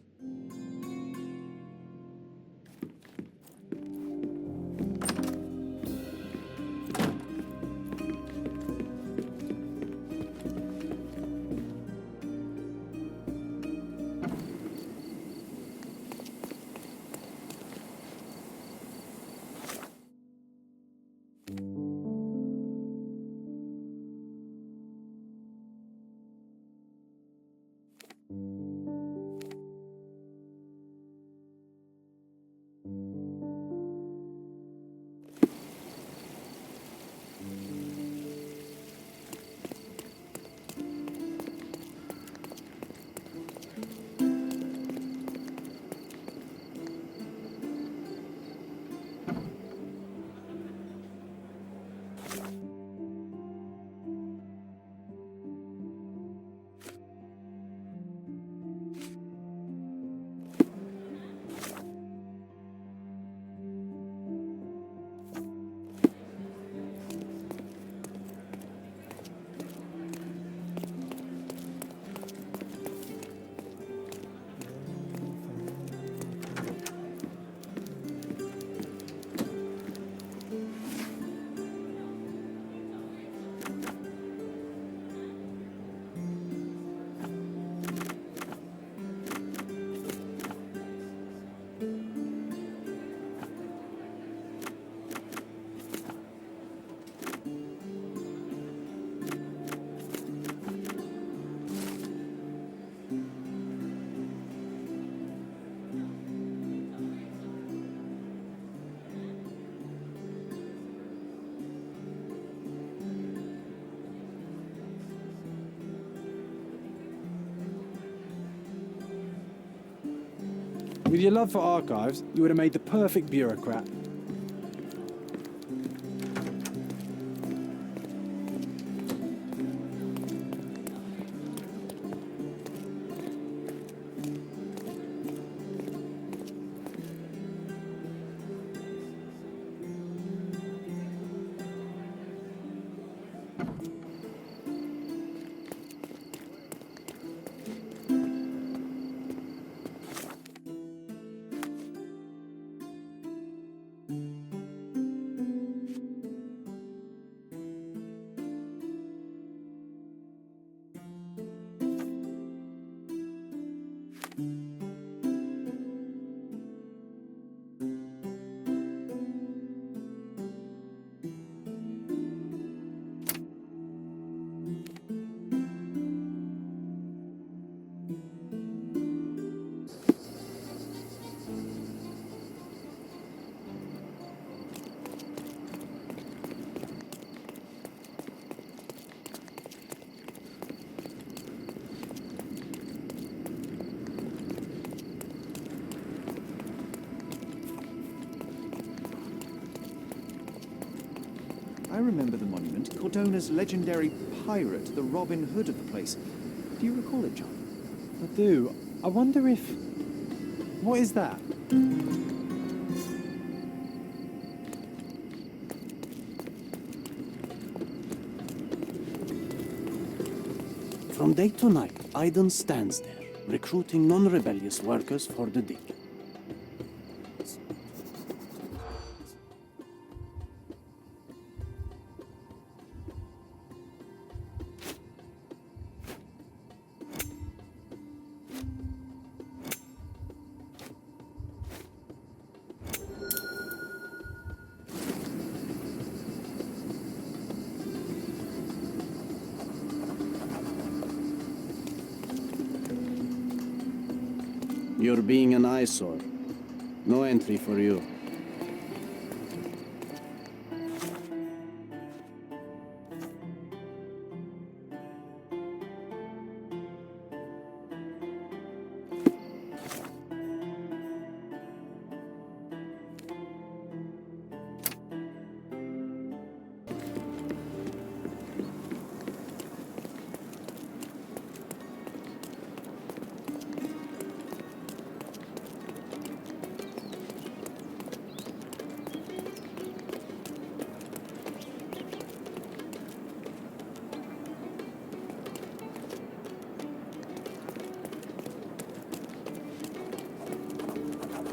Speaker 1: With your love for archives, you would have made the perfect bureaucrat.
Speaker 2: I remember the monument. Cordona's legendary pirate, the Robin Hood of the place. Do you recall it, John?
Speaker 1: I do. I wonder if... What is that?
Speaker 11: From day to night, Aiden stands there, recruiting non-rebellious workers for the dig. You're being an eyesore. No entry for you.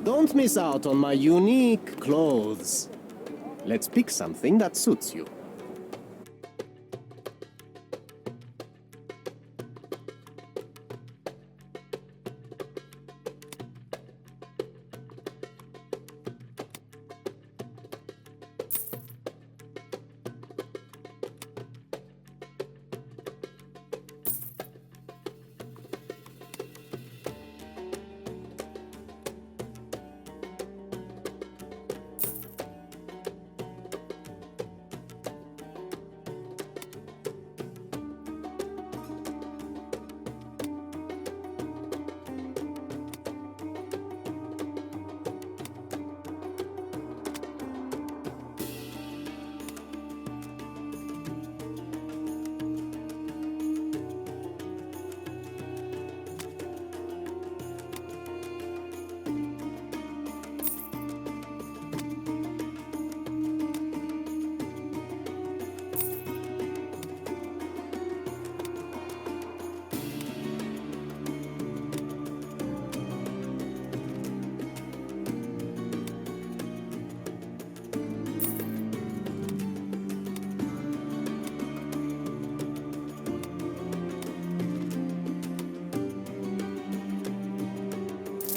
Speaker 6: Don't miss out on my unique clothes. Let's pick something that suits you.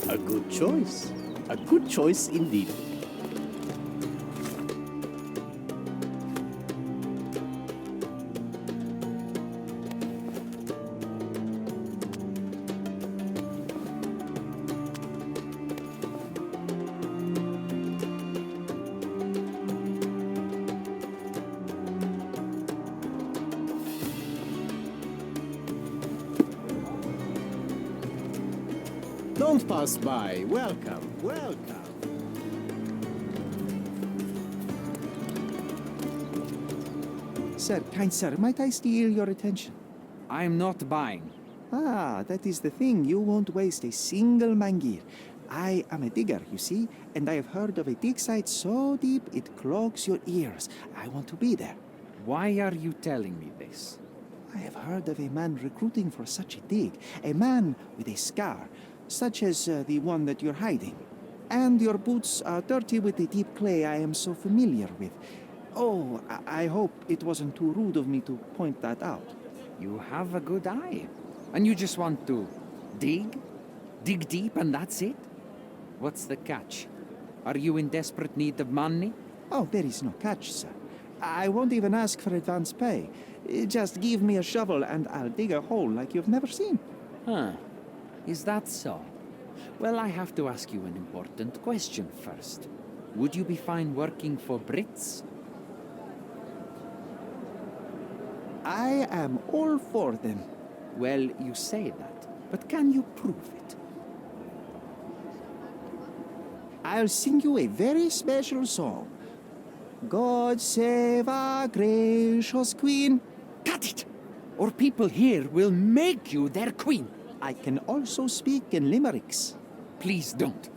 Speaker 11: A good choice. A good choice indeed.
Speaker 6: Don't pass by. Welcome, welcome.
Speaker 2: Sir, kind sir, might I steal your attention?
Speaker 12: I'm not buying.
Speaker 2: Ah, that is the thing. You won't waste a single mangir. I am a digger, you see, and I have heard of a dig site so deep it clogs your ears. I want to be there.
Speaker 12: Why are you telling me this?
Speaker 2: I have heard of a man recruiting for such a dig. A man with a scar, such as the one that you're hiding. And your boots are dirty with the deep clay I am so familiar with. Oh, I hope it wasn't too rude of me to point that out.
Speaker 12: You have a good eye. And you just want to dig? Dig deep and that's it? What's the catch? Are you in desperate need of money?
Speaker 2: Oh, there is no catch, sir. I won't even ask for advance pay. Just give me a shovel and I'll dig a hole like you've never seen.
Speaker 12: Huh. Is that so? Well, I have to ask you an important question first. Would you be fine working for Brits?
Speaker 2: I am all for them.
Speaker 12: Well, you say that, but can you prove it?
Speaker 2: I'll sing you a very special song. God save our gracious queen.
Speaker 12: Cut it! Or people here will make you their queen.
Speaker 2: I can also speak in limericks.
Speaker 12: Please don't.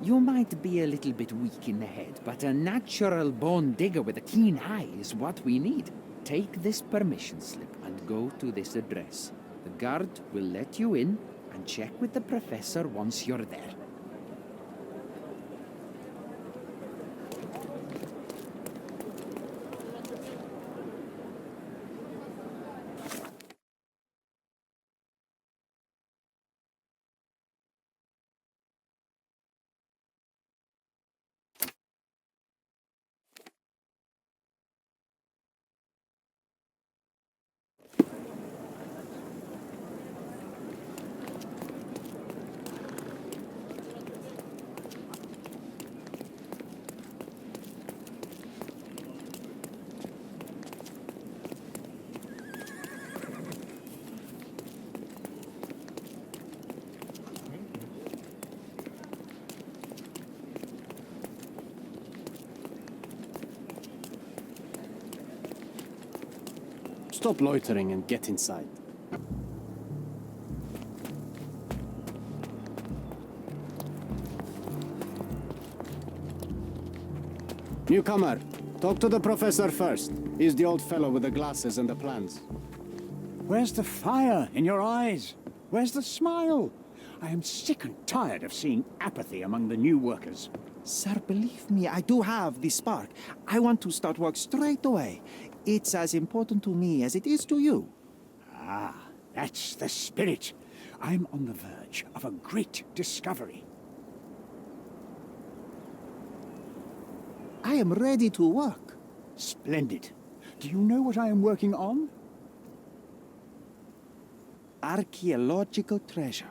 Speaker 12: You might be a little bit weak in the head, but a natural bone digger with a keen eye is what we need. Take this permission slip and go to this address. The guard will let you in and check with the professor once you're there.
Speaker 11: Stop loitering and get inside. Newcomer, talk to the professor first. He's the old fellow with the glasses and the plans.
Speaker 10: Where's the fire in your eyes? Where's the smile? I am sick and tired of seeing apathy among the new workers.
Speaker 2: Sir, believe me, I do have the spark. I want to start work straight away. It's as important to me as it is to you.
Speaker 10: Ah, that's the spirit. I'm on the verge of a great discovery.
Speaker 2: I am ready to work.
Speaker 10: Splendid. Do you know what I am working on?
Speaker 2: Archaeological treasure.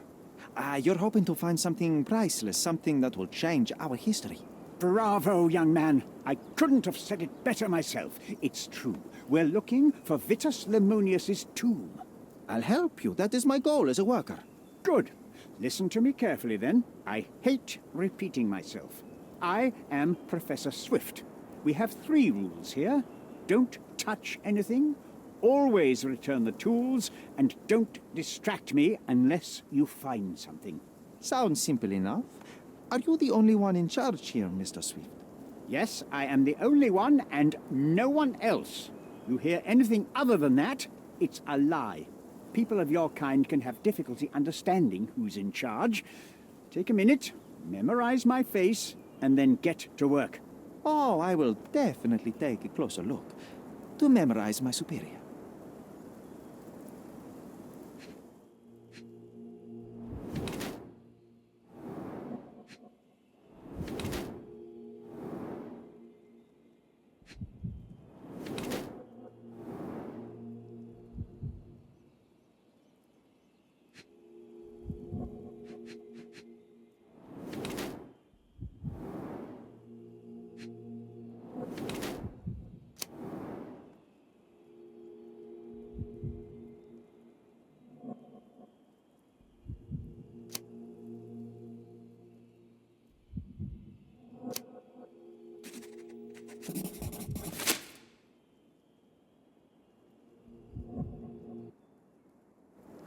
Speaker 2: You're hoping to find something priceless, something that will change our history.
Speaker 10: Bravo, young man. I couldn't have said it better myself. It's true. We're looking for Vitus Lemonius's tomb.
Speaker 2: I'll help you. That is my goal as a worker.
Speaker 10: Good. Listen to me carefully, then. I hate repeating myself. I am Professor Swift. We have 3 rules here. Don't touch anything, always return the tools, and don't distract me unless you find something.
Speaker 2: Sounds simple enough. Are you the only one in charge here, Mr. Swift?
Speaker 10: Yes, I am the only one, and no one else. You hear anything other than that, it's a lie. People of your kind can have difficulty understanding who's in charge. Take a minute, memorize my face, and then get to work.
Speaker 2: Oh, I will definitely take a closer look to memorize my superior.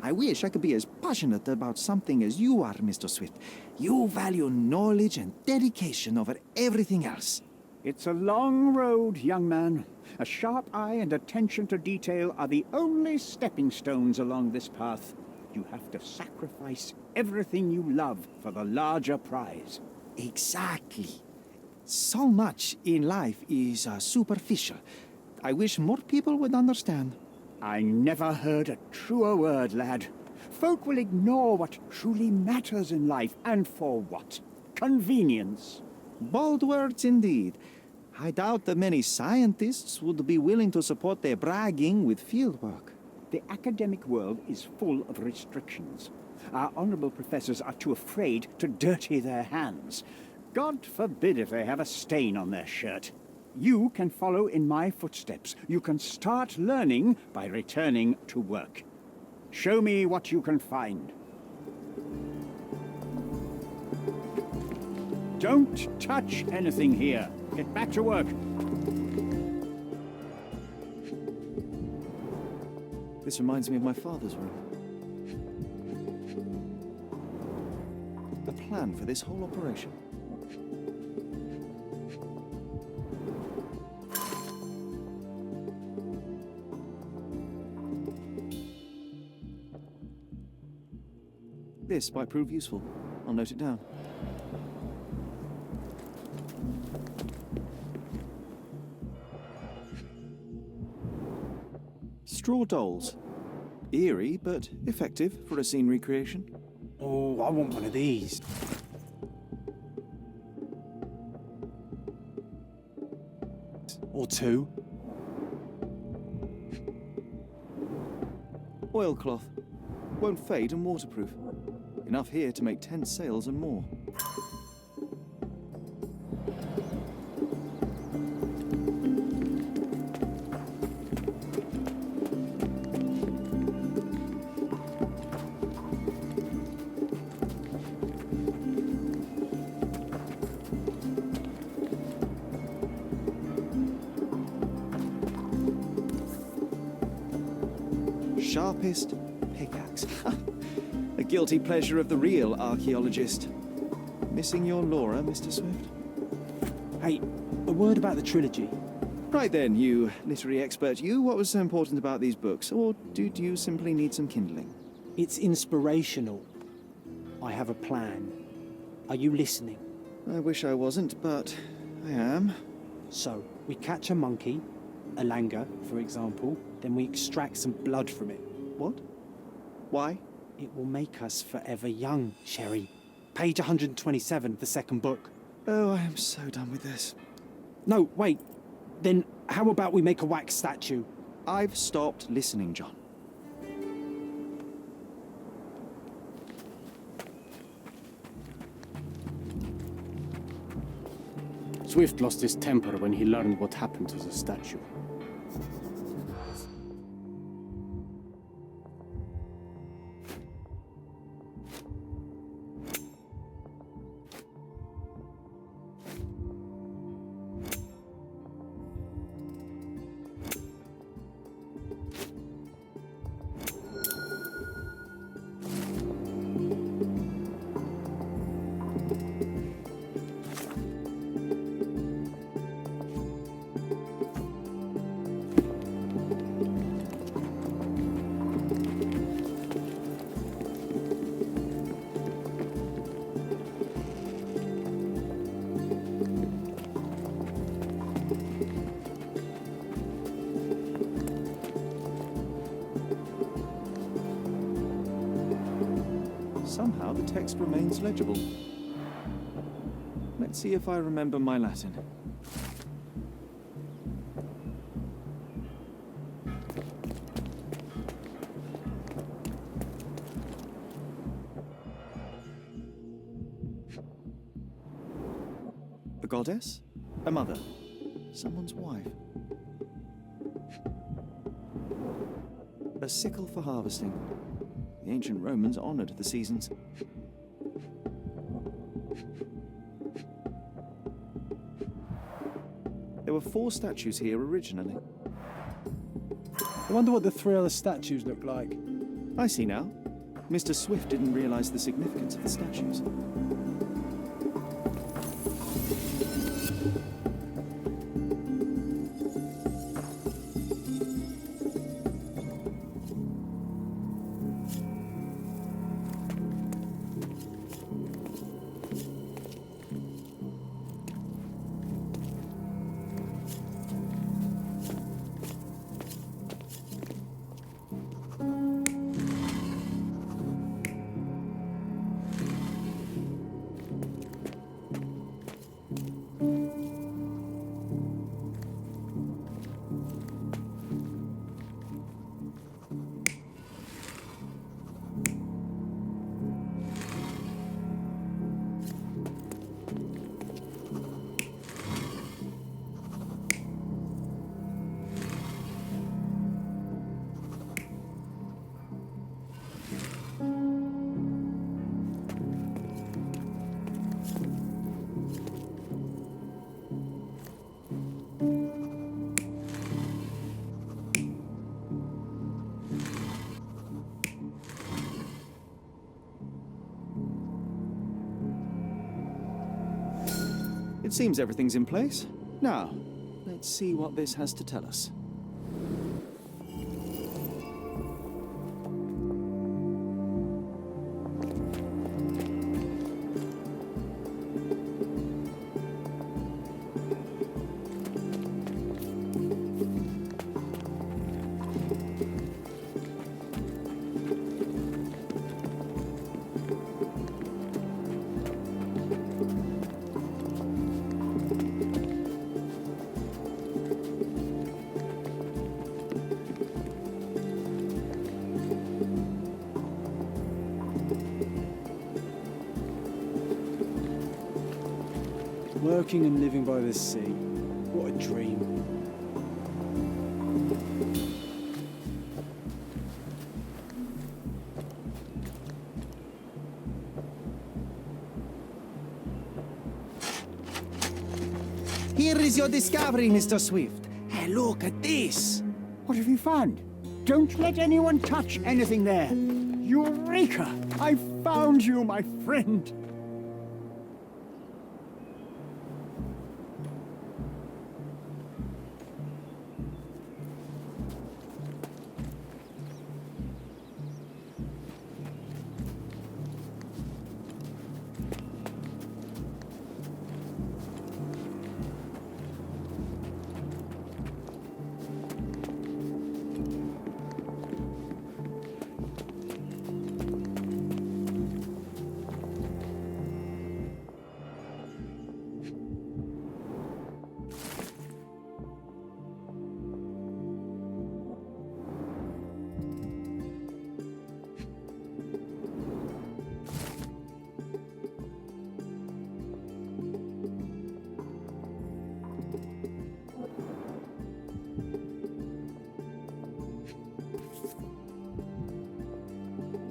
Speaker 2: I wish I could be as passionate about something as you are, Mr. Swift. You value knowledge and dedication over everything else.
Speaker 10: It's a long road, young man. A sharp eye and attention to detail are the only stepping stones along this path. You have to sacrifice everything you love for the larger prize.
Speaker 2: Exactly. So much in life is superficial. I wish more people would understand.
Speaker 10: I never heard a truer word, lad. Folk will ignore what truly matters in life, and for what? Convenience.
Speaker 2: Bold words indeed. I doubt that many scientists would be willing to support their bragging with fieldwork.
Speaker 10: The academic world is full of restrictions. Our honorable professors are too afraid to dirty their hands. God forbid if they have a stain on their shirt. You can follow in my footsteps. You can start learning by returning to work. Show me what you can find. Don't touch anything here. Get back to work.
Speaker 2: This reminds me of my father's room. A plan for this whole operation. This might prove useful. I'll note it down. Straw dolls. Eerie, but effective for a scene recreation.
Speaker 1: Oh, I want one of these. Or two.
Speaker 2: Oilcloth. Won't fade and waterproof. Enough here to make 10 sails and more. Sharpest pickaxe. A guilty pleasure of the real archaeologist. Missing your Laura, Mr. Swift?
Speaker 1: Hey, a word about the trilogy.
Speaker 2: Right then, you literary expert, what was so important about these books? Or do you simply need some kindling?
Speaker 1: It's inspirational. I have a plan. Are you listening?
Speaker 2: I wish I wasn't, but I am.
Speaker 1: So, we catch a monkey, a langur, for example, then we extract some blood from it.
Speaker 2: What? Why?
Speaker 1: It will make us forever young, Sherry. Page 127 of the second book.
Speaker 2: Oh, I am so done with this.
Speaker 1: No, wait. Then how about we make a wax statue?
Speaker 2: I've stopped listening, John.
Speaker 11: Swift lost his temper when he learned what happened to the statue.
Speaker 2: Somehow the text remains legible. Let's see if I remember my Latin. A goddess? A mother? Someone's wife? A sickle for harvesting. The ancient Romans honored the seasons. There were 4 statues here originally.
Speaker 1: I wonder what the 3 other statues look like.
Speaker 2: I see now. Mr. Swift didn't realize the significance of the statues. It seems everything's in place. Now, let's see what this has to tell us.
Speaker 1: Working and living by the sea. What a dream.
Speaker 2: Here is your discovery, Mr. Swift. Hey, look at this.
Speaker 10: What have you found? Don't let anyone touch anything there. Eureka! I found you, my friend.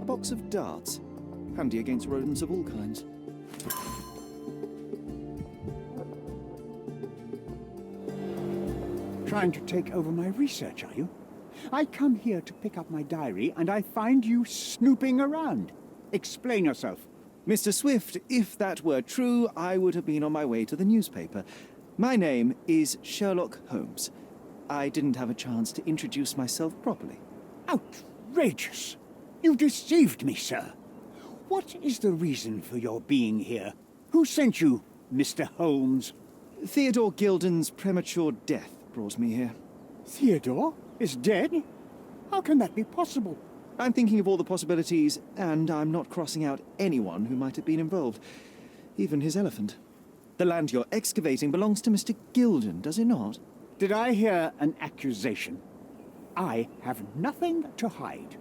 Speaker 2: A box of darts. Handy against rodents of all kinds.
Speaker 10: Trying to take over my research, are you? I come here to pick up my diary, and I find you snooping around. Explain yourself.
Speaker 2: Mr. Swift, if that were true, I would have been on my way to the newspaper. My name is Sherlock Holmes. I didn't have a chance to introduce myself properly.
Speaker 10: Outrageous! You deceived me, sir. What is the reason for your being here? Who sent you, Mr. Holmes?
Speaker 2: Theodore Gilden's premature death brought me here.
Speaker 10: Theodore is dead? How can that be possible?
Speaker 2: I'm thinking of all the possibilities, and I'm not crossing out anyone who might have been involved. Even his elephant. The land you're excavating belongs to Mr. Gilden, does it not?
Speaker 10: Did I hear an accusation? I have nothing to hide.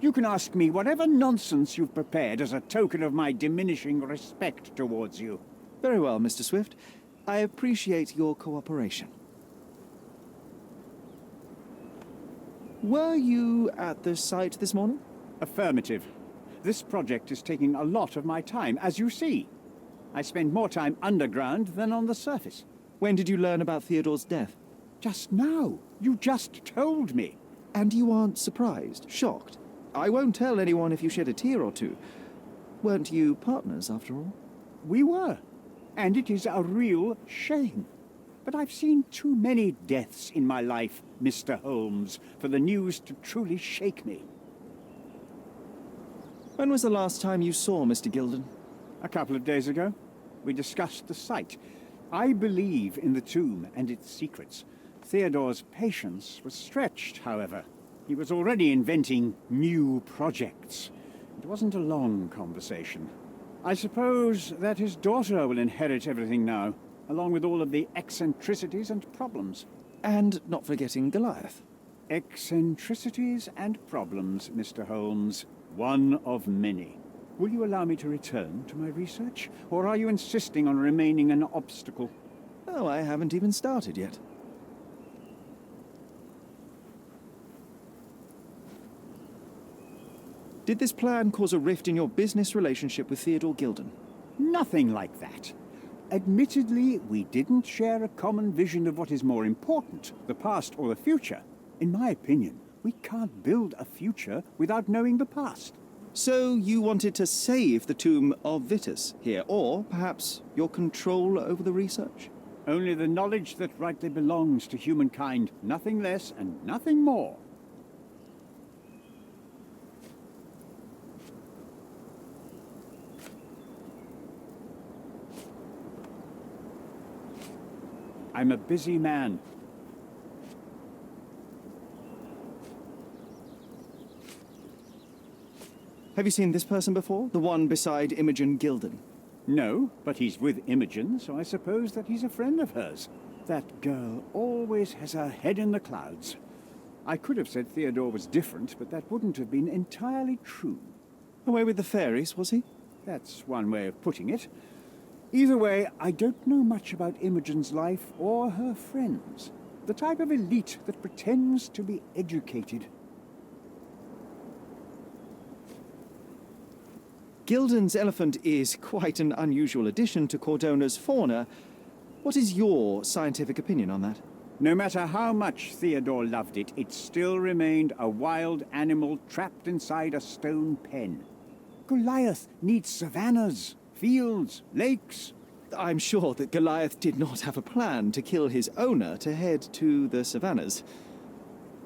Speaker 10: You can ask me whatever nonsense you've prepared as a token of my diminishing respect towards you.
Speaker 2: Very well, Mr. Swift. I appreciate your cooperation. Were you at the site this morning?
Speaker 10: Affirmative. This project is taking a lot of my time, as you see. I spend more time underground than on the surface.
Speaker 2: When did you learn about Theodore's death?
Speaker 10: Just now. You just told me.
Speaker 2: And you aren't surprised, shocked? I won't tell anyone if you shed a tear or two. Weren't you partners, after all?
Speaker 10: We were. And it is a real shame. But I've seen too many deaths in my life, Mr. Holmes, for the news to truly shake me.
Speaker 2: When was the last time you saw Mr. Gilden?
Speaker 10: A couple of days ago. We discussed the site. I believe in the tomb and its secrets. Theodore's patience was stretched, however. He was already inventing new projects. It wasn't a long conversation. I suppose that his daughter will inherit everything now, along with all of the eccentricities and problems.
Speaker 2: And not forgetting Goliath.
Speaker 10: Eccentricities and problems, Mr. Holmes. One of many. Will you allow me to return to my research, or are you insisting on remaining an obstacle?
Speaker 2: Oh, I haven't even started yet. Did this plan cause a rift in your business relationship with Theodore Gilden?
Speaker 10: Nothing like that. Admittedly, we didn't share a common vision of what is more important, the past or the future. In my opinion, we can't build a future without knowing the past.
Speaker 2: So you wanted to save the tomb of Vitus here, or perhaps your control over the research?
Speaker 10: Only the knowledge that rightly belongs to humankind, nothing less and nothing more. I'm a busy man.
Speaker 2: Have you seen this person before? The one beside Imogen Gilden?
Speaker 10: No, but he's with Imogen, so I suppose that he's a friend of hers. That girl always has her head in the clouds. I could have said Theodore was different, but that wouldn't have been entirely true.
Speaker 2: Away with the fairies, was he?
Speaker 10: That's one way of putting it. Either way, I don't know much about Imogen's life or her friends. The type of elite that pretends to be educated.
Speaker 2: Gilden's elephant is quite an unusual addition to Cordona's fauna. What is your scientific opinion on that?
Speaker 10: No matter how much Theodore loved it, it still remained a wild animal trapped inside a stone pen. Goliath needs savannas, fields, lakes.
Speaker 2: I'm sure that Goliath did not have a plan to kill his owner to head to the savannas.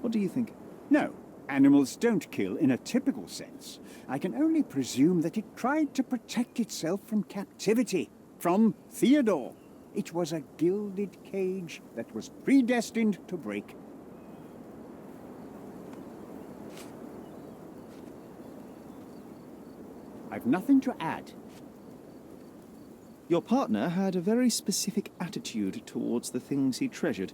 Speaker 2: What do you think?
Speaker 10: No, animals don't kill in a typical sense. I can only presume that it tried to protect itself from captivity, from Theodore. It was a gilded cage that was predestined to break. I've nothing to add.
Speaker 2: Your partner had a very specific attitude towards the things he treasured.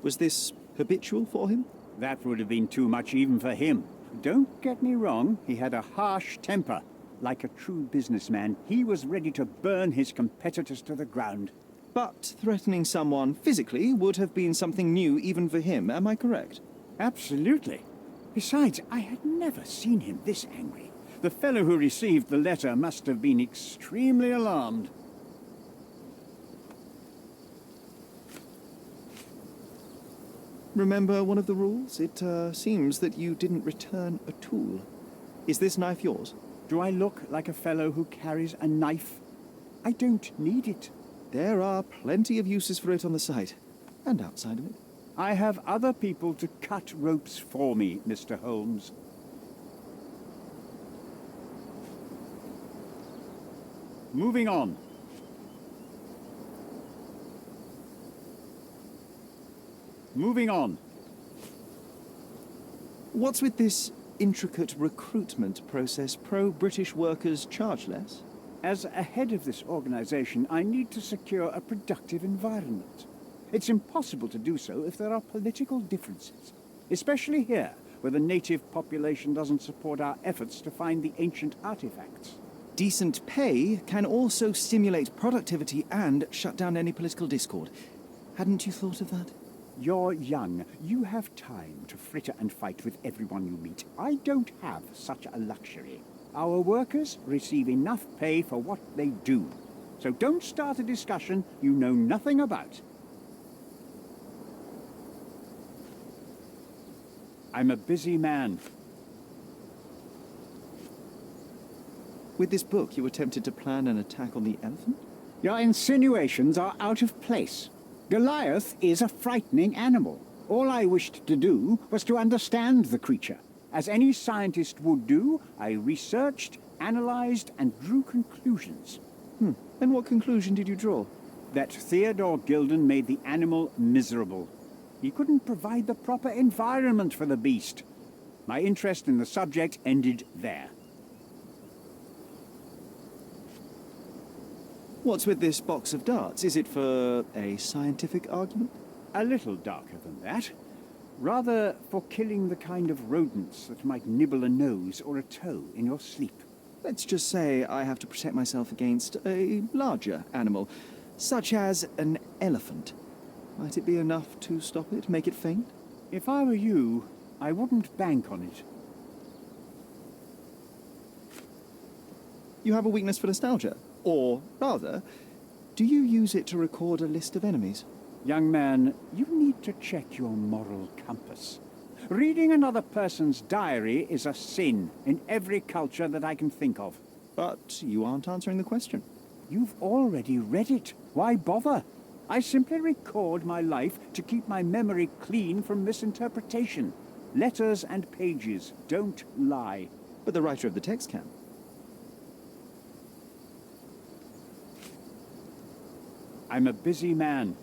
Speaker 2: Was this habitual for him?
Speaker 10: That would have been too much even for him. Don't get me wrong, he had a harsh temper. Like a true businessman, he was ready to burn his competitors to the ground.
Speaker 2: But threatening someone physically would have been something new even for him, am I correct?
Speaker 10: Absolutely. Besides, I had never seen him this angry. The fellow who received the letter must have been extremely alarmed.
Speaker 2: Remember one of the rules? It seems that you didn't return a tool. Is this knife yours?
Speaker 10: Do I look like a fellow who carries a knife? I don't need it.
Speaker 2: There are plenty of uses for it on the site, and outside of it.
Speaker 10: I have other people to cut ropes for me, Mr. Holmes. Moving on. Moving on.
Speaker 2: What's with this intricate recruitment process? Pro-British workers charge less?
Speaker 10: As a head of this organization, I need to secure a productive environment. It's impossible to do so if there are political differences, especially here, where the native population doesn't support our efforts to find the ancient artifacts.
Speaker 2: Decent pay can also stimulate productivity and shut down any political discord. Hadn't you thought of that?
Speaker 10: You're young. You have time to fritter and fight with everyone you meet. I don't have such a luxury. Our workers receive enough pay for what they do. So don't start a discussion you know nothing about. I'm a busy man.
Speaker 2: With this book, you attempted to plan an attack on the elephant?
Speaker 10: Your insinuations are out of place. Goliath is a frightening animal. All I wished to do was to understand the creature. As any scientist would do, I researched, analyzed, and drew conclusions.
Speaker 2: And what conclusion did you draw?
Speaker 10: That Theodore Gilden made the animal miserable. He couldn't provide the proper environment for the beast. My interest in the subject ended there.
Speaker 2: What's with this box of darts? Is it for a scientific argument?
Speaker 10: A little darker than that. Rather for killing the kind of rodents that might nibble a nose or a toe in your sleep.
Speaker 2: Let's just say I have to protect myself against a larger animal, such as an elephant. Might it be enough to stop it, make it faint?
Speaker 10: If I were you, I wouldn't bank on it.
Speaker 2: You have a weakness for nostalgia? Or, rather, do you use it to record a list of enemies?
Speaker 10: Young man, you need to check your moral compass. Reading another person's diary is a sin in every culture that I can think of.
Speaker 2: But you aren't answering the question.
Speaker 10: You've already read it. Why bother? I simply record my life to keep my memory clean from misinterpretation. Letters and pages don't lie.
Speaker 2: But the writer of the text can.
Speaker 10: I'm a busy man.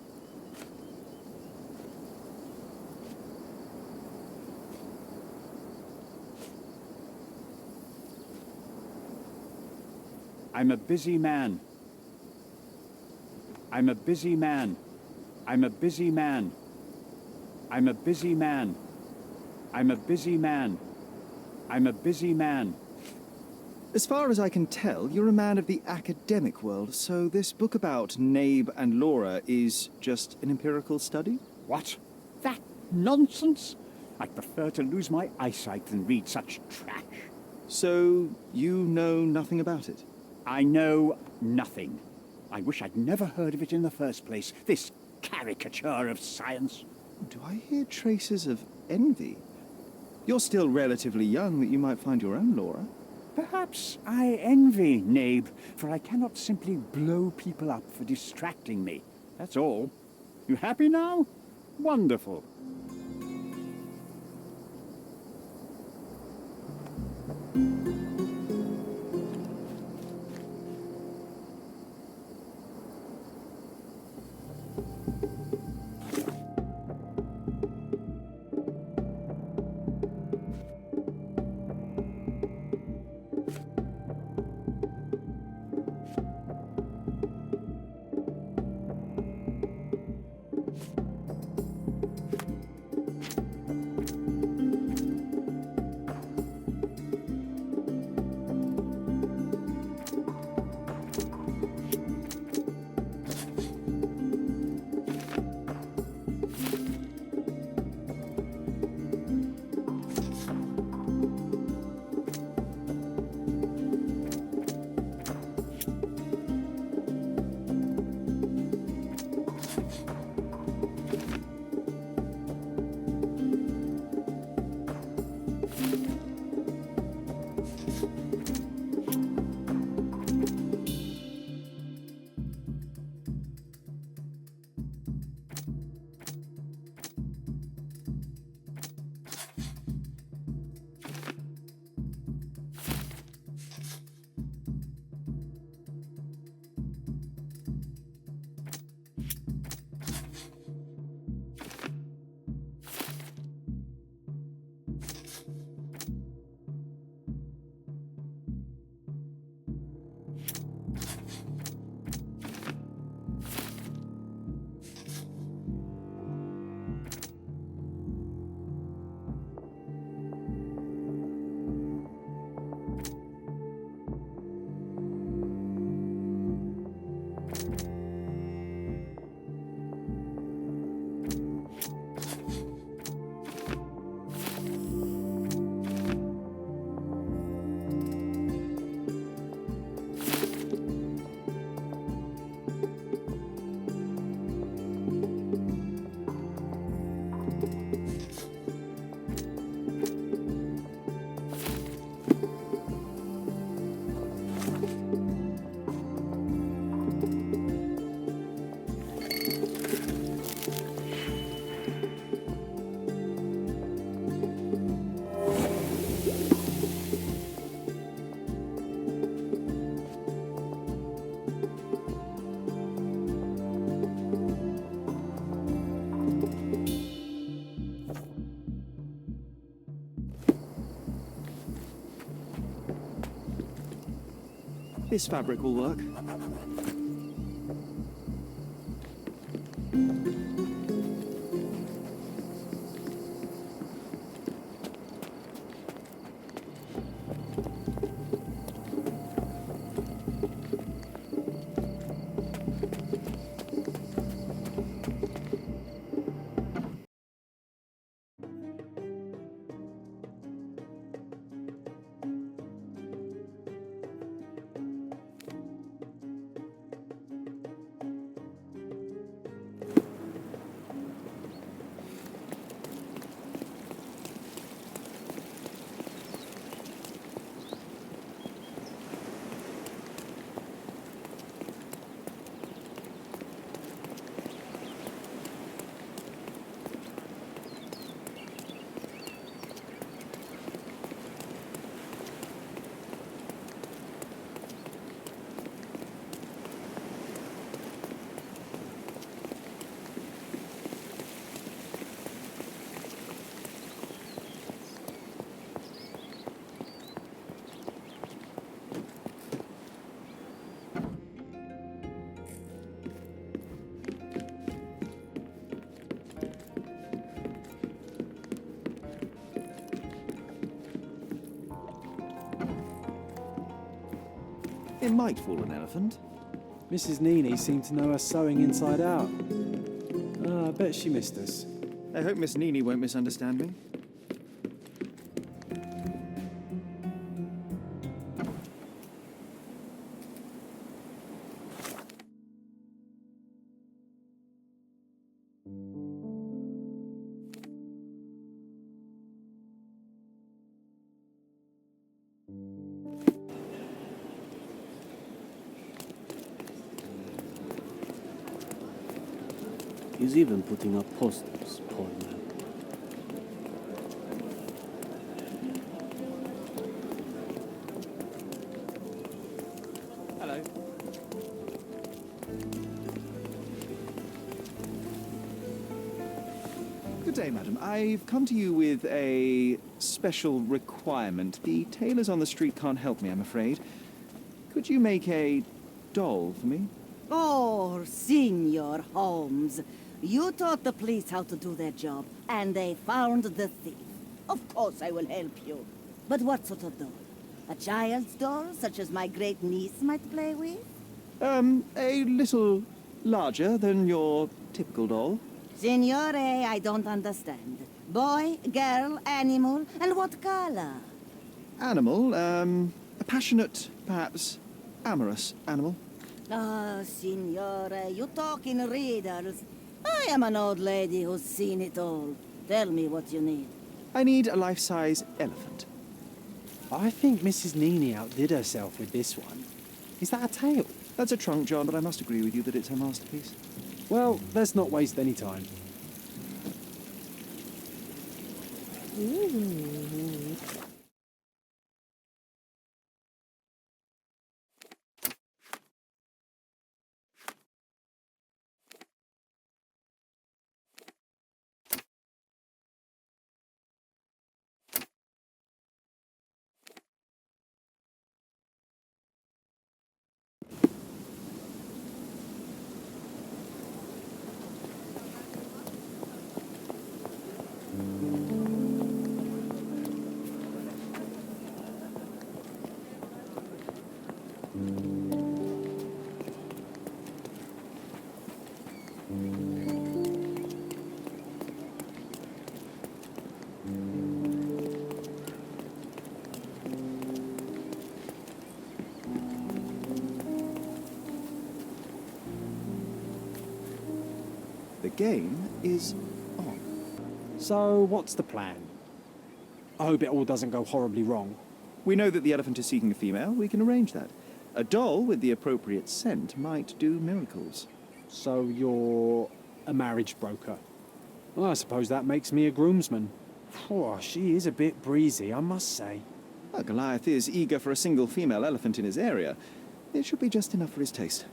Speaker 10: I'm a busy man. I'm a busy man. I'm a busy man. I'm a busy man. I'm a busy man. I'm a busy man.
Speaker 2: As far as I can tell, you're a man of the academic world, so this book about Nabe and Laura is just an empirical study?
Speaker 10: What? That nonsense? I'd prefer to lose my eyesight than read such trash.
Speaker 2: So you know nothing about it?
Speaker 10: I know nothing. I wish I'd never heard of it in the first place, this caricature of science.
Speaker 2: Do I hear traces of envy? You're still relatively young that you might find your own Laura.
Speaker 10: Perhaps I envy Nabe, for I cannot simply blow people up for distracting me. That's all. You happy now? Wonderful.
Speaker 2: This fabric will work. It might fool an elephant.
Speaker 1: Mrs. Nini seemed to know her sewing inside out. I bet she missed us.
Speaker 2: I hope Miss Nini won't misunderstand me.
Speaker 11: He's even putting up posters, poor man.
Speaker 2: Hello. Good day, madam. I've come to you with a special requirement. The tailors on the street can't help me, I'm afraid. Could you make a doll for me?
Speaker 13: Oh, Senor Holmes. You taught the police how to do their job, and they found the thief. Of course I will help you. But what sort of doll? A child's doll, such as my great niece might play with?
Speaker 2: A little larger than your typical doll.
Speaker 13: Signore, I don't understand. Boy, girl, animal, and what color?
Speaker 2: Animal, a passionate, perhaps amorous animal.
Speaker 13: Ah, Signore, you talk in riddles. I am an old lady who's seen it all. Tell me what you need.
Speaker 2: I need a life-size elephant.
Speaker 1: I think Mrs. Nini outdid herself with this one. Is that a tail?
Speaker 2: That's a trunk, John, but I must agree with you that it's her masterpiece.
Speaker 1: Well, let's not waste any time.
Speaker 2: The game is on.
Speaker 1: So, what's the plan? I hope it all doesn't go horribly wrong.
Speaker 2: We know that the elephant is seeking a female. We can arrange that. A doll with the appropriate scent might do miracles.
Speaker 1: So you're a marriage broker? Well, I suppose that makes me a groomsman. Oh, she is a bit breezy, I must say.
Speaker 2: Well, Goliath is eager for a single female elephant in his area. It should be just enough for his taste.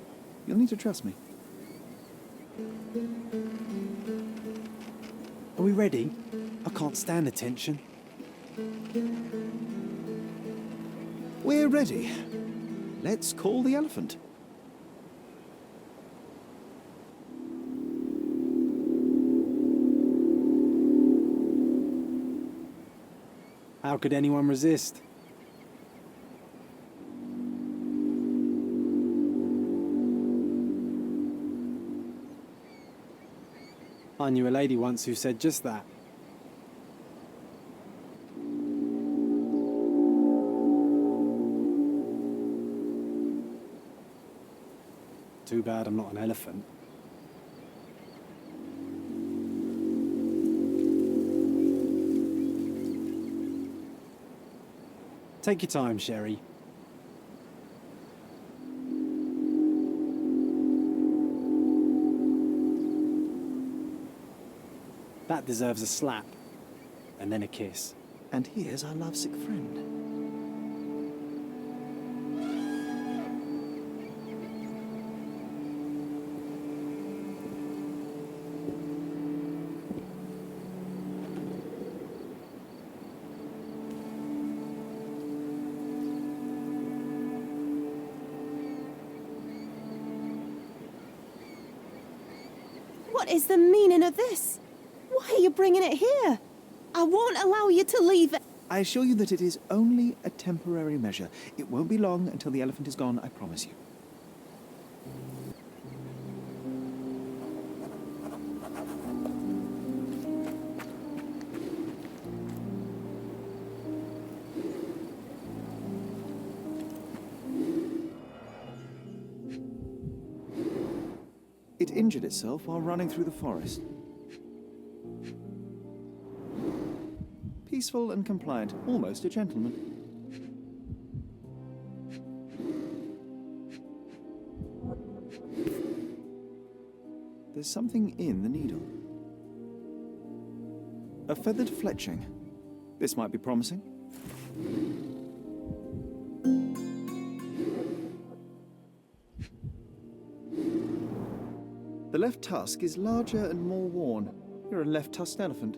Speaker 2: You'll need to trust me.
Speaker 1: Are we ready? I can't stand the tension.
Speaker 2: We're ready. Let's call the elephant.
Speaker 1: How could anyone resist? I knew a lady once who said just that. Too bad I'm not an elephant. Take your time, Sherry. That deserves a slap, and then a kiss.
Speaker 2: And here's our lovesick friend.
Speaker 8: What is the meaning of this? Why are you bringing it here? I won't allow you to leave it.
Speaker 2: I assure you that it is only a temporary measure. It won't be long until the elephant is gone, I promise you. It injured itself while running through the forest. Peaceful and compliant, almost a gentleman. There's something in the needle. A feathered fletching. This might be promising. The left tusk is larger and more worn. You're a left-tusked elephant.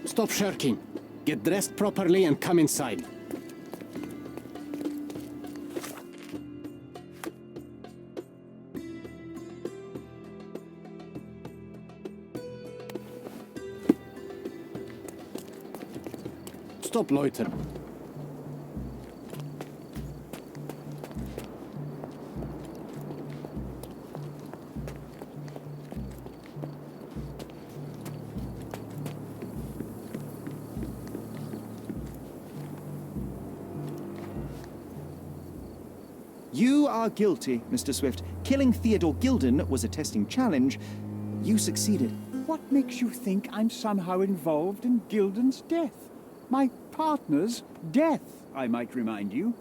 Speaker 6: Stop shirking. Get dressed properly and come inside. Stop loitering.
Speaker 2: You are guilty, Mr. Swift. Killing Theodore Gilden was a testing challenge. You succeeded.
Speaker 10: What makes you think I'm somehow involved in Gilden's death? My partner's death, I might remind you.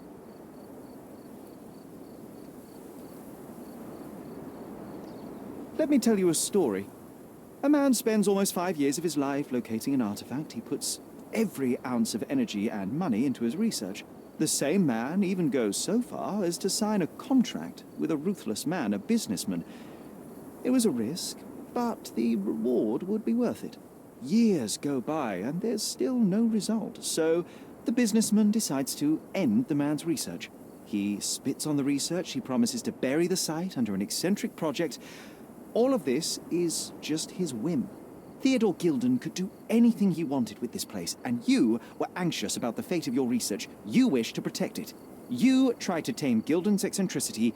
Speaker 2: Let me tell you a story. A man spends almost 5 years of his life locating an artifact. He puts every ounce of energy and money into his research. The same man even goes so far as to sign a contract with a ruthless man, a businessman. It was a risk, but the reward would be worth it. Years go by and there's still no result, so the businessman decides to end the man's research. He spits on the research, he promises to bury the site under an eccentric project. All of this is just his whim. Theodore Gilden could do anything he wanted with this place, and you were anxious about the fate of your research. You wished to protect it. You tried to tame Gilden's eccentricity,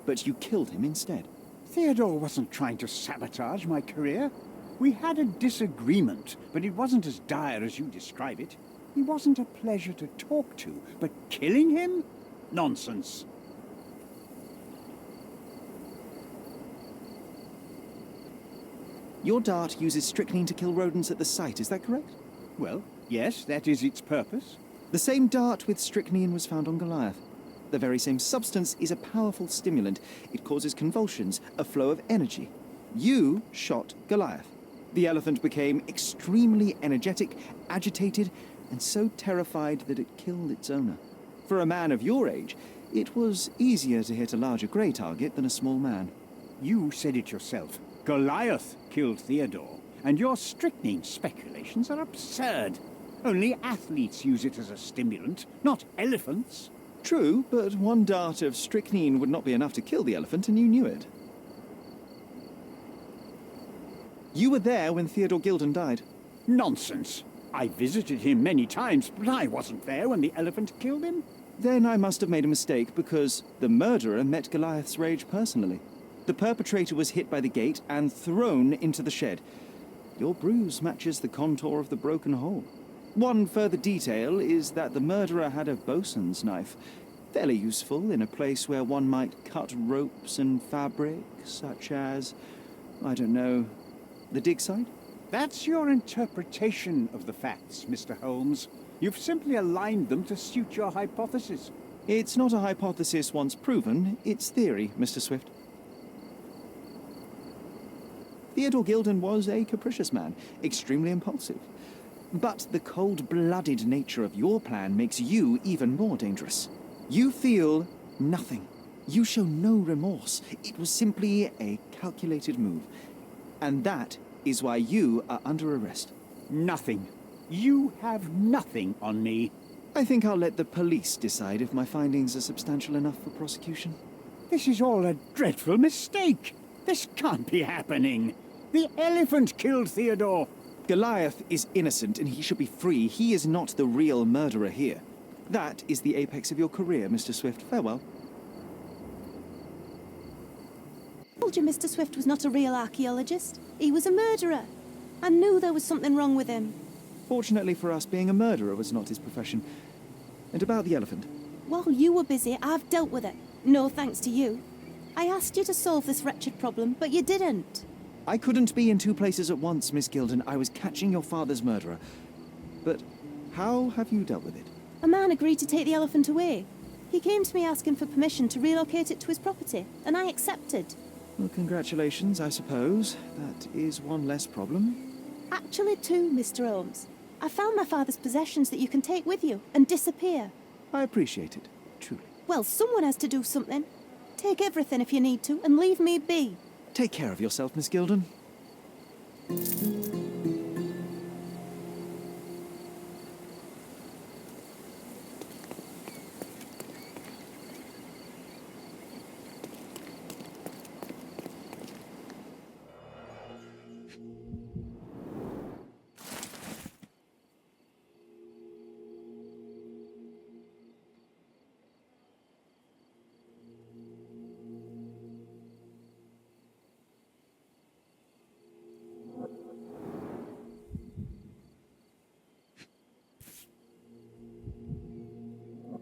Speaker 2: but you killed him instead.
Speaker 10: Theodore wasn't trying to sabotage my career. We had a disagreement, but it wasn't as dire as you describe it. He wasn't a pleasure to talk to, but killing him? Nonsense.
Speaker 2: Your dart uses strychnine to kill rodents at the site, is that correct?
Speaker 10: Well, yes, that is its purpose.
Speaker 2: The same dart with strychnine was found on Goliath. The very same substance is a powerful stimulant. It causes convulsions, a flow of energy. You shot Goliath. The elephant became extremely energetic, agitated, and so terrified that it killed its owner. For a man of your age, it was easier to hit a larger grey target than a small man.
Speaker 10: You said it yourself. Goliath killed Theodore, and your strychnine speculations are absurd. Only athletes use it as a stimulant, not elephants.
Speaker 2: True, but one dart of strychnine would not be enough to kill the elephant, and you knew it. You were there when Theodore Gilden died.
Speaker 10: Nonsense. I visited him many times, but I wasn't there when the elephant killed him.
Speaker 2: Then I must have made a mistake, because the murderer met Goliath's rage personally. The perpetrator was hit by the gate and thrown into the shed. Your bruise matches the contour of the broken hole. One further detail is that the murderer had a bosun's knife, fairly useful in a place where one might cut ropes and fabric, such as, I don't know, the dig site?
Speaker 10: That's your interpretation of the facts, Mr. Holmes. You've simply aligned them to suit your hypothesis.
Speaker 2: It's not a hypothesis once proven, it's theory, Mr. Swift. Theodore Gilden was a capricious man, extremely impulsive. But the cold-blooded nature of your plan makes you even more dangerous. You feel nothing. You show no remorse. It was simply a calculated move. And that is why you are under arrest.
Speaker 10: Nothing. You have nothing on me.
Speaker 2: I think I'll let the police decide if my findings are substantial enough for prosecution.
Speaker 10: This is all a dreadful mistake. This can't be happening. The elephant killed Theodore.
Speaker 2: Goliath is innocent and he should be free. He is not the real murderer here. That is the apex of your career, Mr. Swift. Farewell.
Speaker 8: I told you Mr. Swift was not a real archaeologist. He was a murderer. I knew there was something wrong with him.
Speaker 2: Fortunately for us, being a murderer was not his profession. And about the elephant?
Speaker 8: While you were busy, I've dealt with it. No thanks to you. I asked you to solve this wretched problem, but you didn't.
Speaker 2: I couldn't be in two places at once, Miss Gilden. I was catching your father's murderer. But how have you dealt with it?
Speaker 8: A man agreed to take the elephant away. He came to me asking for permission to relocate it to his property, and I accepted.
Speaker 2: Well, congratulations, I suppose. That is one less problem.
Speaker 8: Actually, two, Mr. Holmes. I found my father's possessions that you can take with you and disappear.
Speaker 2: I appreciate it, truly.
Speaker 8: Well, someone has to do something. Take everything if you need to, and leave me be.
Speaker 2: Take care of yourself, Miss Gilden.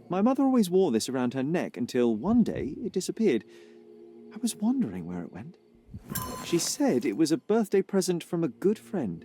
Speaker 2: My mother always wore this around her neck until one day it disappeared. I was wondering where it went. She said it was a birthday present from a good friend.